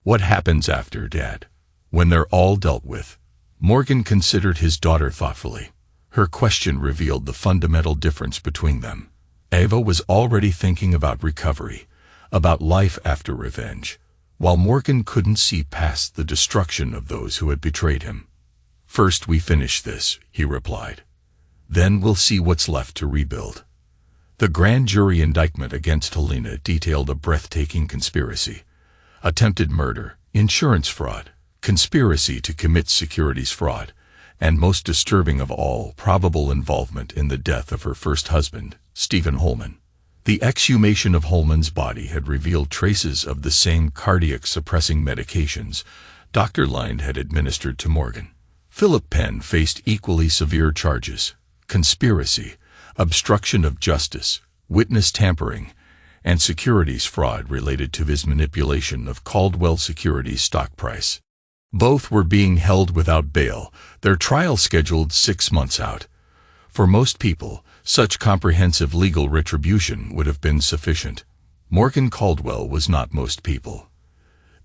"What happens after, Dad? When they're all dealt with?" Morgan considered his daughter thoughtfully. Her question revealed the fundamental difference between them. Ava was already thinking about recovery, about life after revenge, while Morgan couldn't see past the destruction of those who had betrayed him. "First we finish this," he replied. "Then we'll see what's left to rebuild." The grand jury indictment against Helena detailed a breathtaking conspiracy, attempted murder, insurance fraud, conspiracy to commit securities fraud, and most disturbing of all, probable involvement in the death of her first husband, Stephen Holman. The exhumation of Holman's body had revealed traces of the same cardiac-suppressing medications Dr. Lind had administered to Morgan. Philip Penn faced equally severe charges: conspiracy, obstruction of justice, witness tampering, and securities fraud related to his manipulation of Caldwell Securities' stock price. Both were being held without bail, their trial scheduled 6 months out. For most people, such comprehensive legal retribution would have been sufficient. Morgan Caldwell was not most people.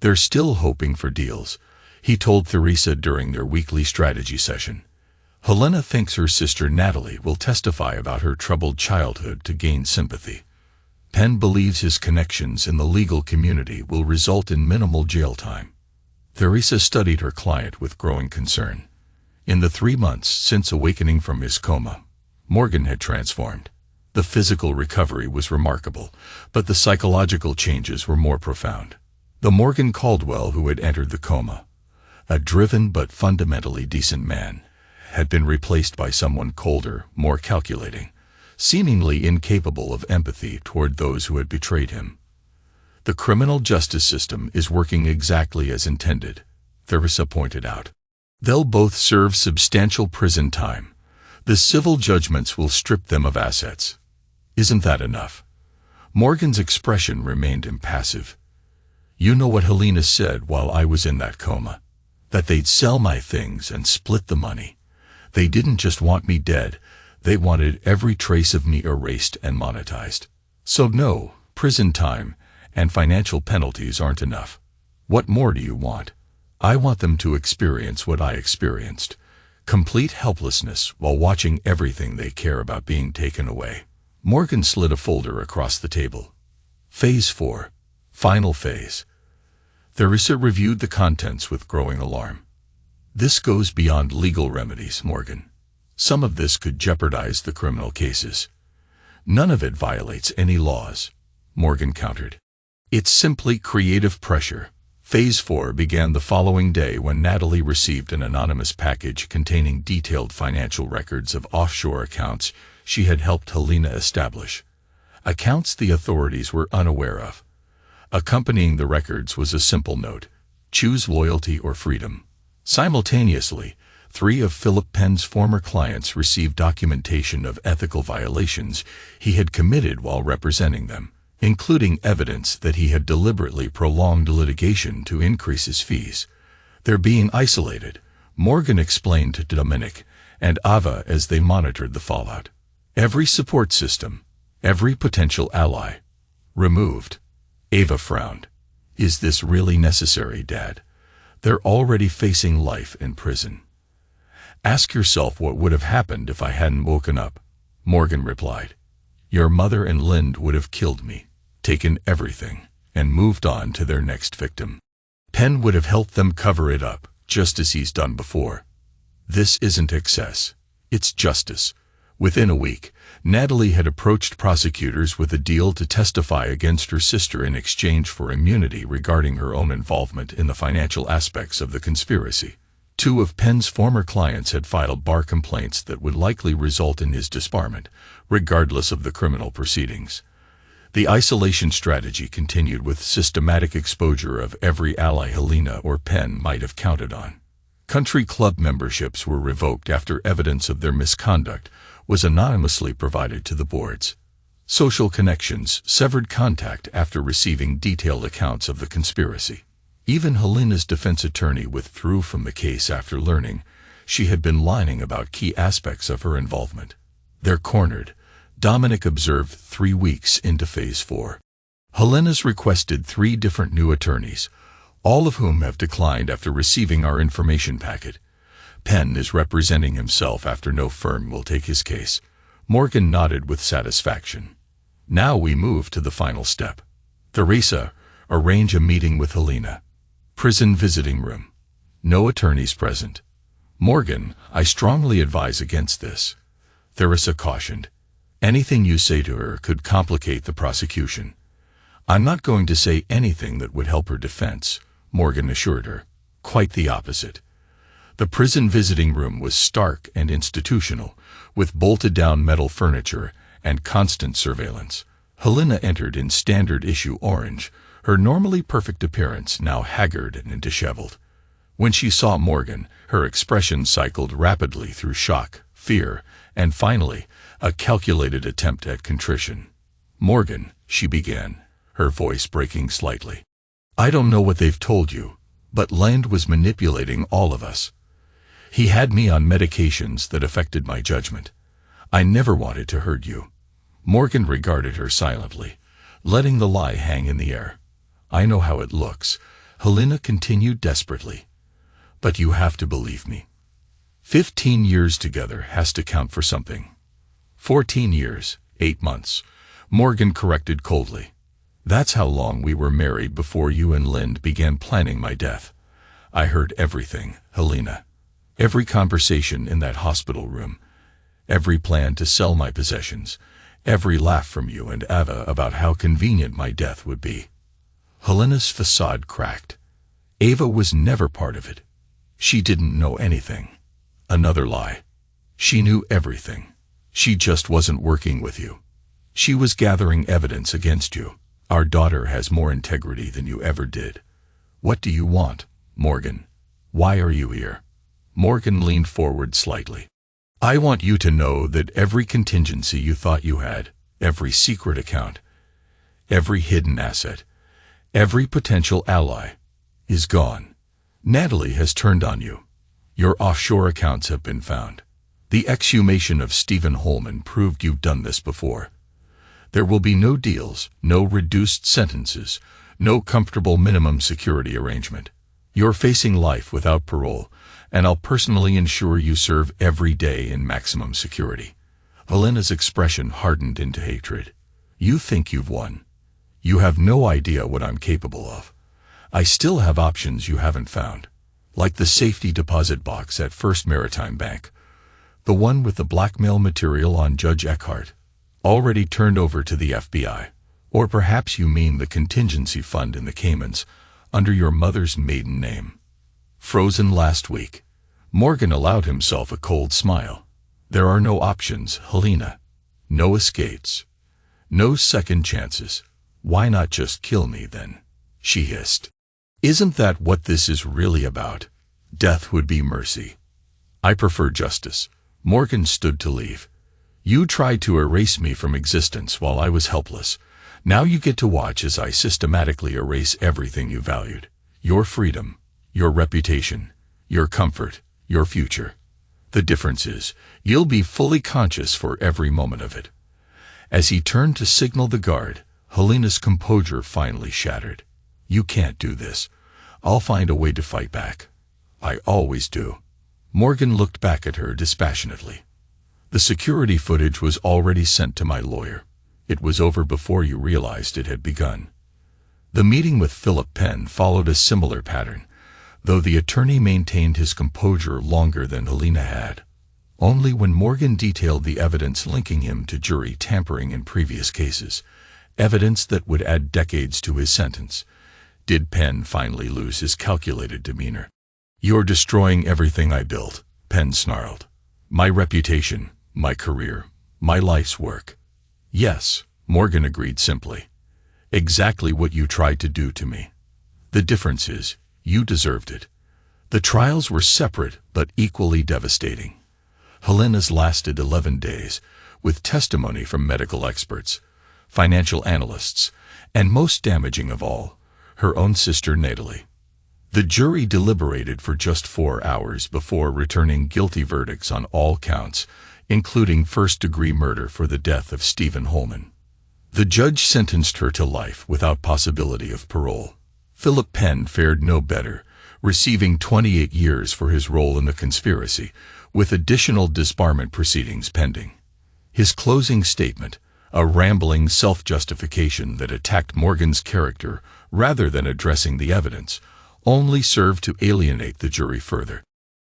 "They're still hoping for deals," he told Theresa during their weekly strategy session. "Helena thinks her sister Natalie will testify about her troubled childhood to gain sympathy. Penn believes his connections in the legal community will result in minimal jail time." Theresa studied her client with growing concern. In the 3 months since awakening from his coma, Morgan had transformed. The physical recovery was remarkable, but the psychological changes were more profound. The Morgan Caldwell who had entered the coma, a driven but fundamentally decent man, had been replaced by someone colder, more calculating, seemingly incapable of empathy toward those who had betrayed him. "The criminal justice system is working exactly as intended," Theresa pointed out. "They'll both serve substantial prison time. The civil judgments will strip them of assets." "Isn't that enough?" Morgan's expression remained impassive. "You know what Helena said while I was in that coma? That they'd sell my things and split the money. They didn't just want me dead, they wanted every trace of me erased and monetized. So no, prison time and financial penalties aren't enough. What more do you want? I want them to experience what I experienced. Complete helplessness while watching everything they care about being taken away." Morgan slid a folder across the table. "Phase 4. Final phase." Theresa reviewed the contents with growing alarm. "This goes beyond legal remedies, Morgan. Some of this could jeopardize the criminal cases." "None of it violates any laws," Morgan countered. "It's simply creative pressure." Phase 4 began the following day when Natalie received an anonymous package containing detailed financial records of offshore accounts she had helped Helena establish. Accounts the authorities were unaware of. Accompanying the records was a simple note: "Choose loyalty or freedom." Simultaneously, 3 of Philip Penn's former clients received documentation of ethical violations he had committed while representing them, including evidence that he had deliberately prolonged litigation to increase his fees. "They're being isolated," Morgan explained to Dominic and Ava as they monitored the fallout. "Every support system, every potential ally, removed." Ava frowned. "Is this really necessary, Dad? They're already facing life in prison." "Ask yourself what would have happened if I hadn't woken up," Morgan replied. "Your mother and Lind would have killed me, taken everything, and moved on to their next victim. Penn would have helped them cover it up, just as he's done before. This isn't excess, it's justice." Within a week, Natalie had approached prosecutors with a deal to testify against her sister in exchange for immunity regarding her own involvement in the financial aspects of the conspiracy. 2 of Penn's former clients had filed bar complaints that would likely result in his disbarment, regardless of the criminal proceedings. The isolation strategy continued with systematic exposure of every ally Helena or Penn might have counted on. Country club memberships were revoked after evidence of their misconduct was anonymously provided to the boards. Social connections severed contact after receiving detailed accounts of the conspiracy. Even Helena's defense attorney withdrew from the case after learning she had been lying about key aspects of her involvement. "They're cornered," Dominic observed 3 weeks into Phase 4. "Helena's requested 3 different new attorneys, all of whom have declined after receiving our information packet. Penn is representing himself after no firm will take his case." Morgan nodded with satisfaction. "Now we move to the final step. Theresa, arrange a meeting with Helena. Prison visiting room. No attorneys present." "Morgan, I strongly advise against this," Theresa cautioned. "Anything you say to her could complicate the prosecution." "I'm not going to say anything that would help her defense," Morgan assured her. "Quite the opposite." The prison visiting room was stark and institutional, with bolted-down metal furniture and constant surveillance. Helena entered in standard-issue orange, her normally perfect appearance now haggard and disheveled. When she saw Morgan, her expression cycled rapidly through shock, fear, and finally, a calculated attempt at contrition. "Morgan," she began, her voice breaking slightly, "I don't know what they've told you, but Land was manipulating all of us. He had me on medications that affected my judgment. I never wanted to hurt you." Morgan regarded her silently, letting the lie hang in the air. "I know how it looks," Helena continued desperately. "But you have to believe me. 15 years together has to count for something." 14 years, 8 months, Morgan corrected coldly. "That's how long we were married before you and Lind began planning my death. I heard everything, Helena. Every conversation in that hospital room, every plan to sell my possessions, every laugh from you and Ava about how convenient my death would be." Helena's facade cracked. Ava was never part of it. She didn't know anything. Another lie. She knew everything. She just wasn't working with you. She was gathering evidence against you. "Our daughter has more integrity than you ever did. What do you want, Morgan? Why are you here?" Morgan leaned forward slightly. "I want you to know that every contingency you thought you had, every secret account, every hidden asset, every potential ally, is gone. Natalie has turned on you. Your offshore accounts have been found. The exhumation of Stephen Holman proved you've done this before. There will be no deals, no reduced sentences, no comfortable minimum security arrangement. You're facing life without parole, and I'll personally ensure you serve every day in maximum security." Helena's expression hardened into hatred. "You think you've won. You have no idea what I'm capable of. I still have options you haven't found, like the safety deposit box at First Maritime Bank, the one with the blackmail material on Judge Eckhart, already turned over to the FBI. Or perhaps you mean the contingency fund in the Caymans, under your mother's maiden name. Frozen last week." Morgan allowed himself a cold smile. "There are no options, Helena. No escapes. No second chances. Why not just kill me, then?" she hissed. "Isn't that what this is really about? Death would be mercy." "I prefer justice." Morgan stood to leave. "You tried to erase me from existence while I was helpless. Now you get to watch as I systematically erase everything you valued. Your freedom, your reputation, your comfort, your future. The difference is, you'll be fully conscious for every moment of it." As he turned to signal the guard, Helena's composure finally shattered. "You can't do this. I'll find a way to fight back. I always do." Morgan looked back at her dispassionately. "The security footage was already sent to my lawyer. It was over before you realized it had begun." The meeting with Philip Penn followed a similar pattern, though the attorney maintained his composure longer than Helena had. Only when Morgan detailed the evidence linking him to jury tampering in previous cases, evidence that would add decades to his sentence, did Penn finally lose his calculated demeanor. "You're destroying everything I built," Penn snarled. "My reputation, my career, my life's work." "Yes," Morgan agreed simply. "Exactly what you tried to do to me. The difference is, you deserved it." The trials were separate but equally devastating. Helena's lasted 11 days, with testimony from medical experts, financial analysts, and most damaging of all, her own sister Natalie. The jury deliberated for just 4 hours before returning guilty verdicts on all counts, including first-degree murder for the death of Stephen Holman. The judge sentenced her to life without possibility of parole. Philip Penn fared no better, receiving 28 years for his role in the conspiracy, with additional disbarment proceedings pending. His closing statement, a rambling self-justification that attacked Morgan's character rather than addressing the evidence, only served to alienate the jury further.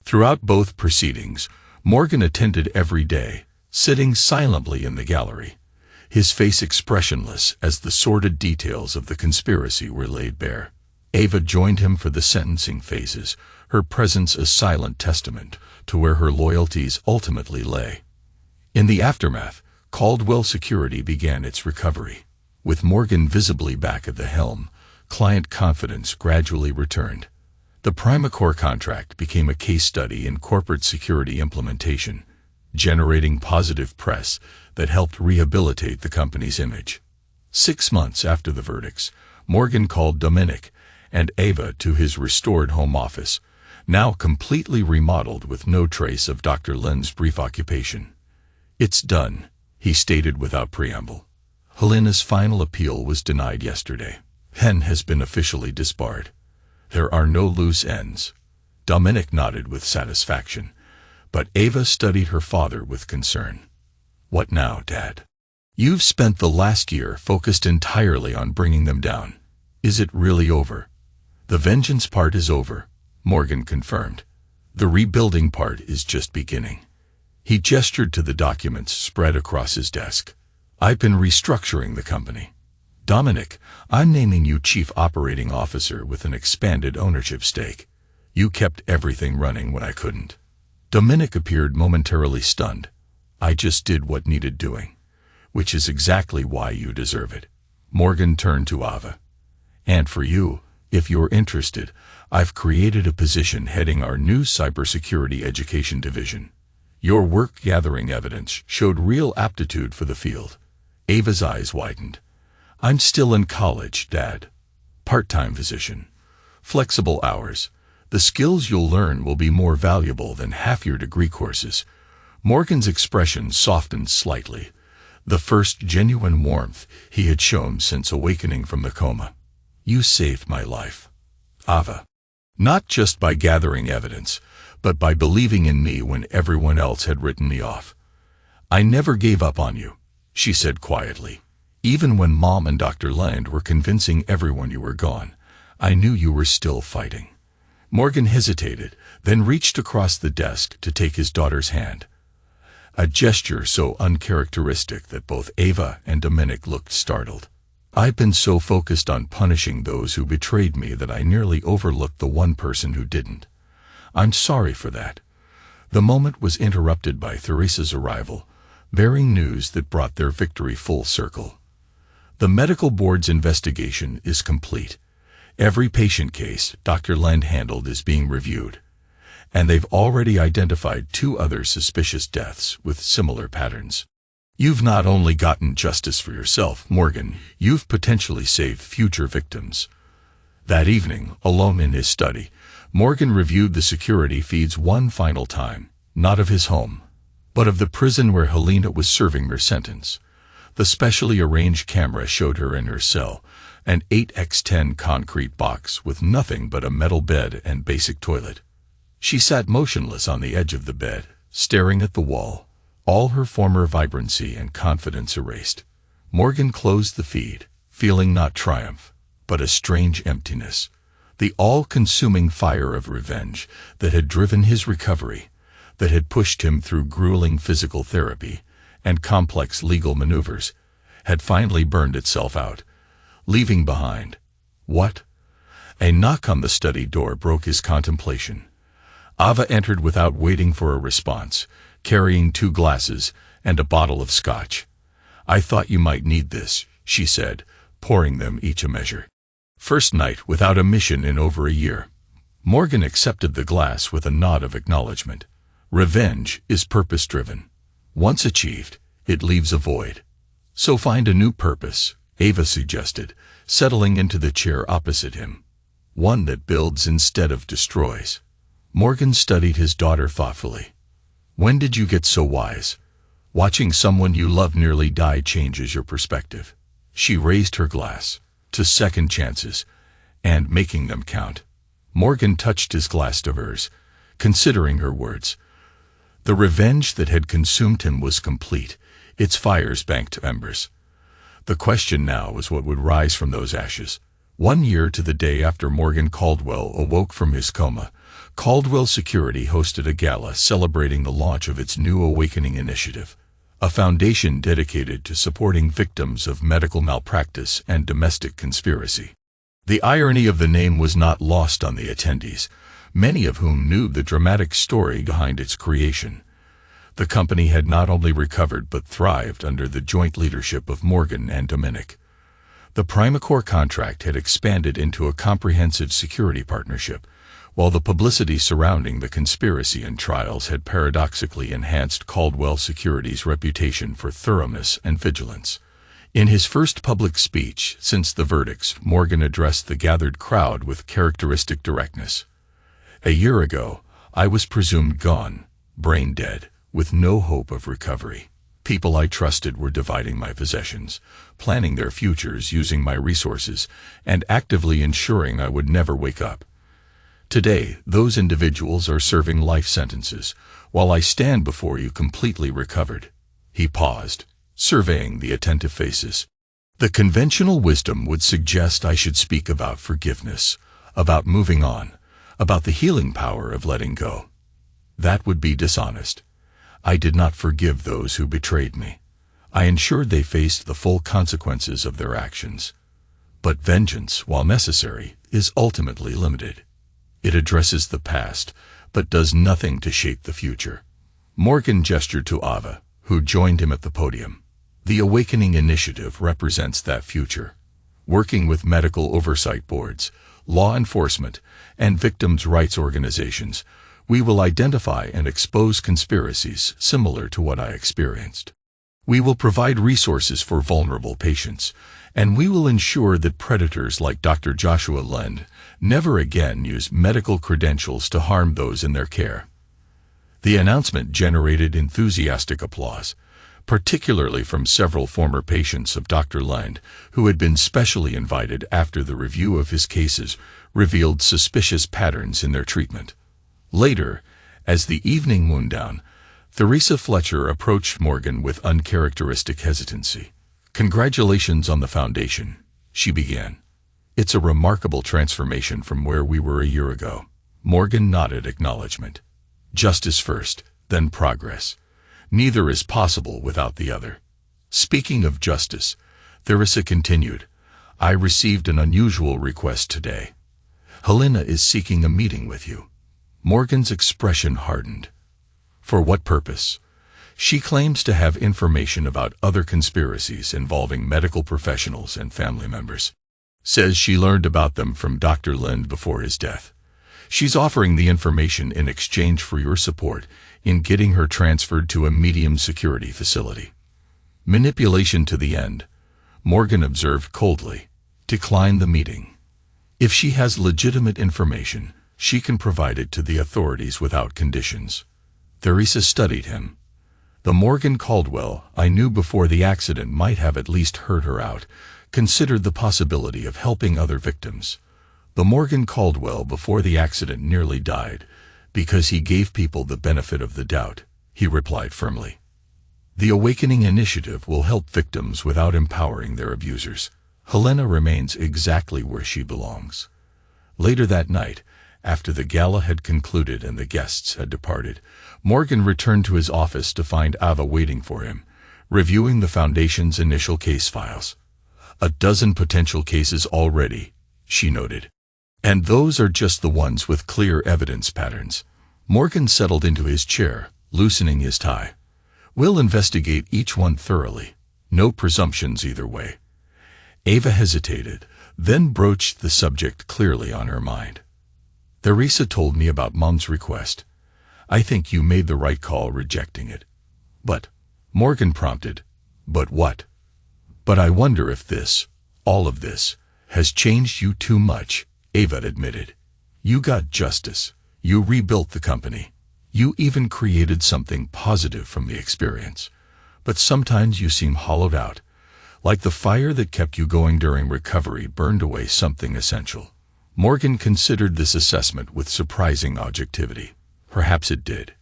Throughout both proceedings, Morgan attended every day, sitting silently in the gallery. his face expressionless as the sordid details of the conspiracy were laid bare. Ava joined him for the sentencing phases, her presence a silent testament to where her loyalties ultimately lay. In the aftermath, Caldwell Security began its recovery. With Morgan visibly back at the helm, client confidence gradually returned. The Primacore contract became a case study in corporate security implementation, generating positive press that helped rehabilitate the company's image. 6 months after the verdicts, Morgan called Dominic and Ava to his restored home office, now completely remodeled with no trace of Dr. Len's brief occupation. "It's done," he stated without preamble. "Helena's final appeal was denied yesterday. Hen has been officially disbarred. There are no loose ends." Dominic nodded with satisfaction, but Ava studied her father with concern. "What now, Dad? You've spent the last year focused entirely on bringing them down. Is it really over?" "The vengeance part is over," Morgan confirmed. "The rebuilding part is just beginning." He gestured to the documents spread across his desk. "I've been restructuring the company. Dominic, I'm naming you Chief Operating Officer with an expanded ownership stake. You kept everything running when I couldn't." Dominic appeared momentarily stunned. "I just did what needed doing, which is exactly why you deserve it." Morgan turned to Ava. "And for you, if you're interested, I've created a position heading our new cybersecurity education division. Your work gathering evidence showed real aptitude for the field." Ava's eyes widened. "I'm still in college, Dad. Part-time position. Flexible hours. The skills you'll learn will be more valuable than half your degree courses." Morgan's expression softened slightly, the first genuine warmth he had shown since awakening from the coma. "You saved my life, Ava. Not just by gathering evidence, but by believing in me when everyone else had written me off. I never gave up on you," she said quietly. "Even when Mom and Dr. Land were convincing everyone you were gone, I knew you were still fighting." Morgan hesitated, then reached across the desk to take his daughter's hand. A gesture so uncharacteristic that both Ava and Dominic looked startled. "I've been so focused on punishing those who betrayed me that I nearly overlooked the one person who didn't. I'm sorry for that." The moment was interrupted by Theresa's arrival, bearing news that brought their victory full circle. "The medical board's investigation is complete. Every patient case Dr. Land handled is being reviewed, and they've already identified 2 other suspicious deaths with similar patterns. You've not only gotten justice for yourself, Morgan, you've potentially saved future victims." That evening, alone in his study, Morgan reviewed the security feeds one final time, not of his home, but of the prison where Helena was serving her sentence. The specially arranged camera showed her in her cell, an 8x10 concrete box with nothing but a metal bed and basic toilet. She sat motionless on the edge of the bed, staring at the wall, all her former vibrancy and confidence erased. Morgan closed the feed, feeling not triumph, but a strange emptiness. The all-consuming fire of revenge that had driven his recovery, that had pushed him through grueling physical therapy and complex legal maneuvers, had finally burned itself out, leaving behind what? A knock on the study door broke his contemplation. Ava entered without waiting for a response, carrying 2 glasses and a bottle of scotch. "I thought you might need this," she said, pouring them each a measure. "First night without a mission in over a year." Morgan accepted the glass with a nod of acknowledgement. Revenge is purpose-driven. Once achieved, it leaves a void. "So find a new purpose," Ava suggested, settling into the chair opposite him. "One that builds instead of destroys." Morgan studied his daughter thoughtfully. "When did you get so wise? Watching someone you love nearly die changes your perspective." She raised her glass. "To second chances, and making them count." Morgan touched his glass to hers, considering her words. The revenge that had consumed him was complete, its fires banked to embers. The question now was what would rise from those ashes. 1 year to the day after Morgan Caldwell awoke from his coma, Caldwell Security hosted a gala celebrating the launch of its new Awakening initiative. a foundation dedicated to supporting victims of medical malpractice and domestic conspiracy. The irony of the name was not lost on the attendees, many of whom knew the dramatic story behind its creation. The company had not only recovered but thrived under the joint leadership of Morgan and Dominic. The Primacore contract had expanded into a comprehensive security partnership, while the publicity surrounding the conspiracy and trials had paradoxically enhanced Caldwell Securities' reputation for thoroughness and vigilance. In his first public speech since the verdicts, Morgan addressed the gathered crowd with characteristic directness. "A year ago, I was presumed gone, brain dead, with no hope of recovery. People I trusted were dividing my possessions, planning their futures using my resources, and actively ensuring I would never wake up. Today, those individuals are serving life sentences, while I stand before you completely recovered." He paused, surveying the attentive faces. "The conventional wisdom would suggest I should speak about forgiveness, about moving on, about the healing power of letting go. That would be dishonest. I did not forgive those who betrayed me. I ensured they faced the full consequences of their actions. But vengeance, while necessary, is ultimately limited. It addresses the past, but does nothing to shape the future." Morgan gestured to Ava, who joined him at the podium. "The Awakening Initiative represents that future. Working with medical oversight boards, law enforcement, and victims' rights organizations, we will identify and expose conspiracies similar to what I experienced. We will provide resources for vulnerable patients, and we will ensure that predators like Dr. Joshua Lend never again use medical credentials to harm those in their care." The announcement generated enthusiastic applause, particularly from several former patients of Dr. Lend who had been specially invited after the review of his cases revealed suspicious patterns in their treatment. Later, as the evening wound down, Theresa Fletcher approached Morgan with uncharacteristic hesitancy. "Congratulations on the foundation," she began. "It's a remarkable transformation from where we were a year ago." Morgan nodded acknowledgement. "Justice first, then progress. Neither is possible without the other." "Speaking of justice," Theresa continued, "I received an unusual request today. Helena is seeking a meeting with you." Morgan's expression hardened. "For what purpose?" "She claims to have information about other conspiracies involving medical professionals and family members. Says she learned about them from Dr. Lind before his death. She's offering the information in exchange for your support in getting her transferred to a medium security facility." "Manipulation to the end," Morgan observed coldly. "Decline the meeting. If she has legitimate information, she can provide it to the authorities without conditions." Theresa studied him. "The Morgan Caldwell I knew before the accident might have at least heard her out, considered the possibility of helping other victims. The Morgan Caldwell before the accident nearly died because he gave people the benefit of the doubt," he replied firmly. "The Awakening Initiative will help victims without empowering their abusers. Helena remains exactly where she belongs." Later that night, after the gala had concluded and the guests had departed, Morgan returned to his office to find Ava waiting for him, reviewing the Foundation's initial case files. "A dozen potential cases already," she noted. "And those are just the ones with clear evidence patterns." Morgan settled into his chair, loosening his tie. "We'll investigate each one thoroughly. No presumptions either way." Ava hesitated, then broached the subject clearly on her mind. "Theresa told me about Mom's request. I think you made the right call rejecting it." "But," Morgan prompted, "but what?" "But I wonder if this, all of this, has changed you too much," Ava admitted. "You got justice. You rebuilt the company. You even created something positive from the experience. But sometimes you seem hollowed out, like the fire that kept you going during recovery burned away something essential." Morgan considered this assessment with surprising objectivity. Perhaps it did.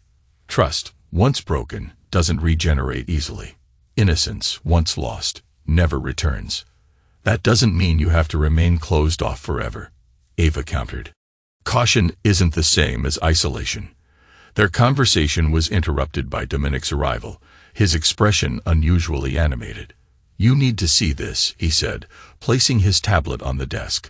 Trust, once broken, doesn't regenerate easily. Innocence, once lost, never returns. That doesn't mean you have to remain closed off forever, Ava countered. Caution isn't the same as isolation. Their conversation was interrupted by Dominic's arrival, his expression unusually animated. "You need to see this," he said, placing his tablet on the desk.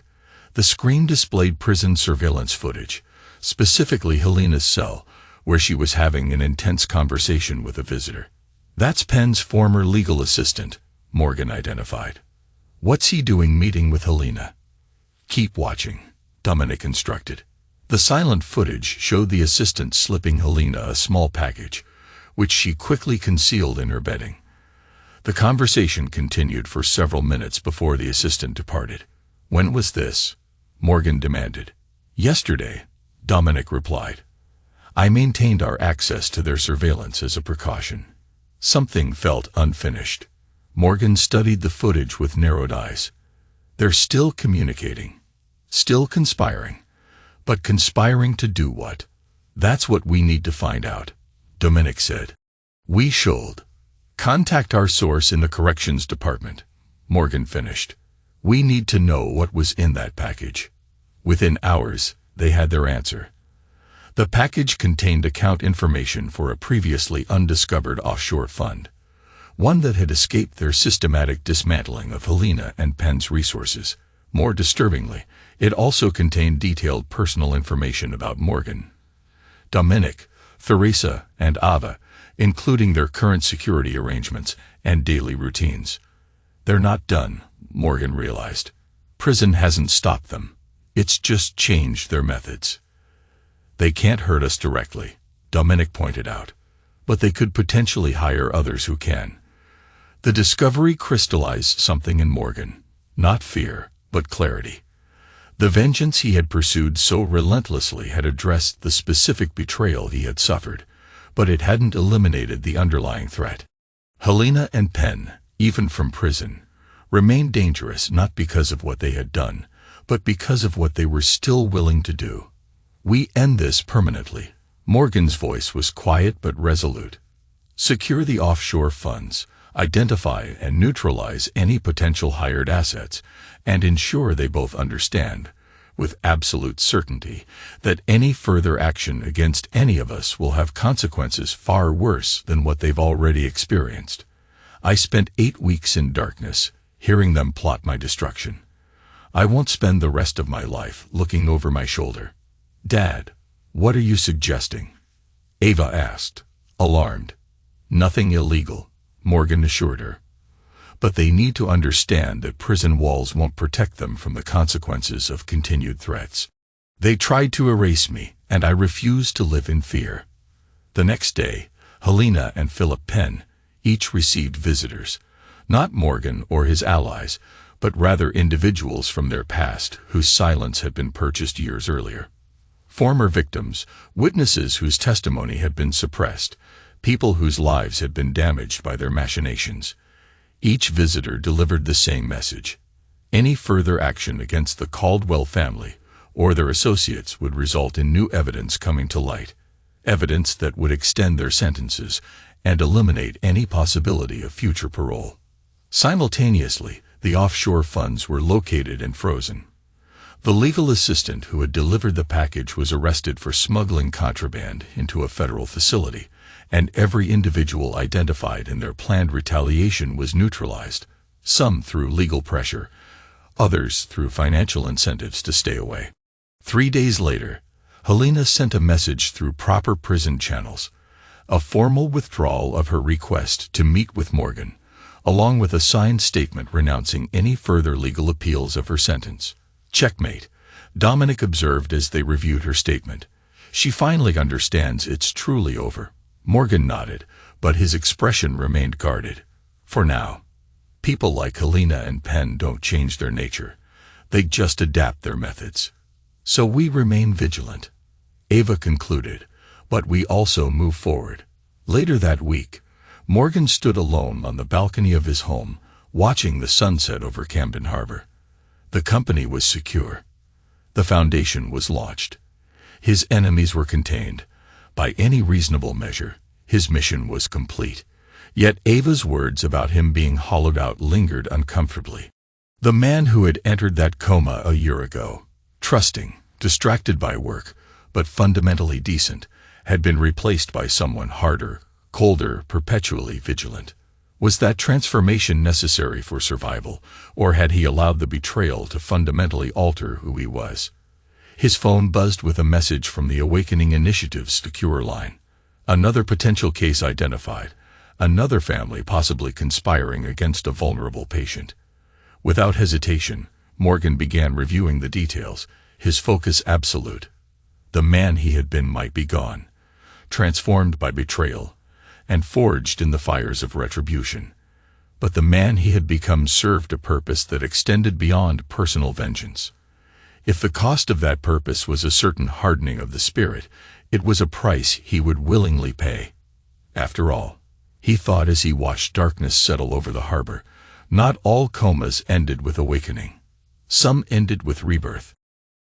The screen displayed prison surveillance footage, specifically Helena's cell, where she was having an intense conversation with a visitor. "That's Penn's former legal assistant," Morgan identified. "What's he doing meeting with Helena?" "Keep watching," Dominic instructed. The silent footage showed the assistant slipping Helena a small package, which she quickly concealed in her bedding. The conversation continued for several minutes before the assistant departed. "When was this?" Morgan demanded. "Yesterday," Dominic replied. "I maintained our access to their surveillance as a precaution." Something felt unfinished. Morgan studied the footage with narrowed eyes. "They're still communicating, still conspiring. But conspiring to do what? That's what we need to find out," Dominic said. "We should contact our source in the corrections department," Morgan finished. "We need to know what was in that package." Within hours, they had their answer. The package contained account information for a previously undiscovered offshore fund, one that had escaped their systematic dismantling of Helena and Penn's resources. More disturbingly, it also contained detailed personal information about Morgan, Dominic, Theresa, and Ava, including their current security arrangements and daily routines. "They're not done," Morgan realized. "Prison hasn't stopped them. It's just changed their methods." "They can't hurt us directly," Dominic pointed out, "but they could potentially hire others who can." The discovery crystallized something in Morgan, not fear, but clarity. The vengeance he had pursued so relentlessly had addressed the specific betrayal he had suffered, but it hadn't eliminated the underlying threat. Helena and Penn, even from prison, remained dangerous not because of what they had done, but because of what they were still willing to do. "We end this permanently." Morgan's voice was quiet but resolute. "Secure the offshore funds, identify and neutralize any potential hired assets, and ensure they both understand, with absolute certainty, that any further action against any of us will have consequences far worse than what they've already experienced. I spent 8 weeks in darkness, hearing them plot my destruction. I won't spend the rest of my life looking over my shoulder." "Dad, what are you suggesting?" Ava asked, alarmed. "Nothing illegal," Morgan assured her. "But they need to understand that prison walls won't protect them from the consequences of continued threats. They tried to erase me, and I refuse to live in fear." The next day, Helena and Philip Penn each received visitors, not Morgan or his allies, but rather individuals from their past whose silence had been purchased years earlier. Former victims, witnesses whose testimony had been suppressed, people whose lives had been damaged by their machinations. Each visitor delivered the same message. Any further action against the Caldwell family or their associates would result in new evidence coming to light, evidence that would extend their sentences and eliminate any possibility of future parole. Simultaneously, the offshore funds were located and frozen. The legal assistant who had delivered the package was arrested for smuggling contraband into a federal facility, and every individual identified in their planned retaliation was neutralized, some through legal pressure, others through financial incentives to stay away. 3 days later, Helena sent a message through proper prison channels, a formal withdrawal of her request to meet with Morgan, along with a signed statement renouncing any further legal appeals of her sentence. "Checkmate," Dominic observed as they reviewed her statement. "She finally understands it's truly over." Morgan nodded, but his expression remained guarded. "For now. People like Helena and Penn don't change their nature. They just adapt their methods. So we remain vigilant," Ava concluded, "but we also move forward." Later that week, Morgan stood alone on the balcony of his home, watching the sunset over Camden Harbor. The company was secure. The foundation was launched. His enemies were contained. By any reasonable measure, his mission was complete. Yet Ava's words about him being hollowed out lingered uncomfortably. The man who had entered that coma a year ago, trusting, distracted by work, but fundamentally decent, had been replaced by someone harder, colder, perpetually vigilant. Was that transformation necessary for survival, or had he allowed the betrayal to fundamentally alter who he was? His phone buzzed with a message from the Awakening Initiative's secure line. Another potential case identified. Another family possibly conspiring against a vulnerable patient. Without hesitation, Morgan began reviewing the details, his focus absolute. The man he had been might be gone, transformed by betrayal, and forged in the fires of retribution. But the man he had become served a purpose that extended beyond personal vengeance. If the cost of that purpose was a certain hardening of the spirit, it was a price he would willingly pay. After all, he thought as he watched darkness settle over the harbor, not all comas ended with awakening. Some ended with rebirth.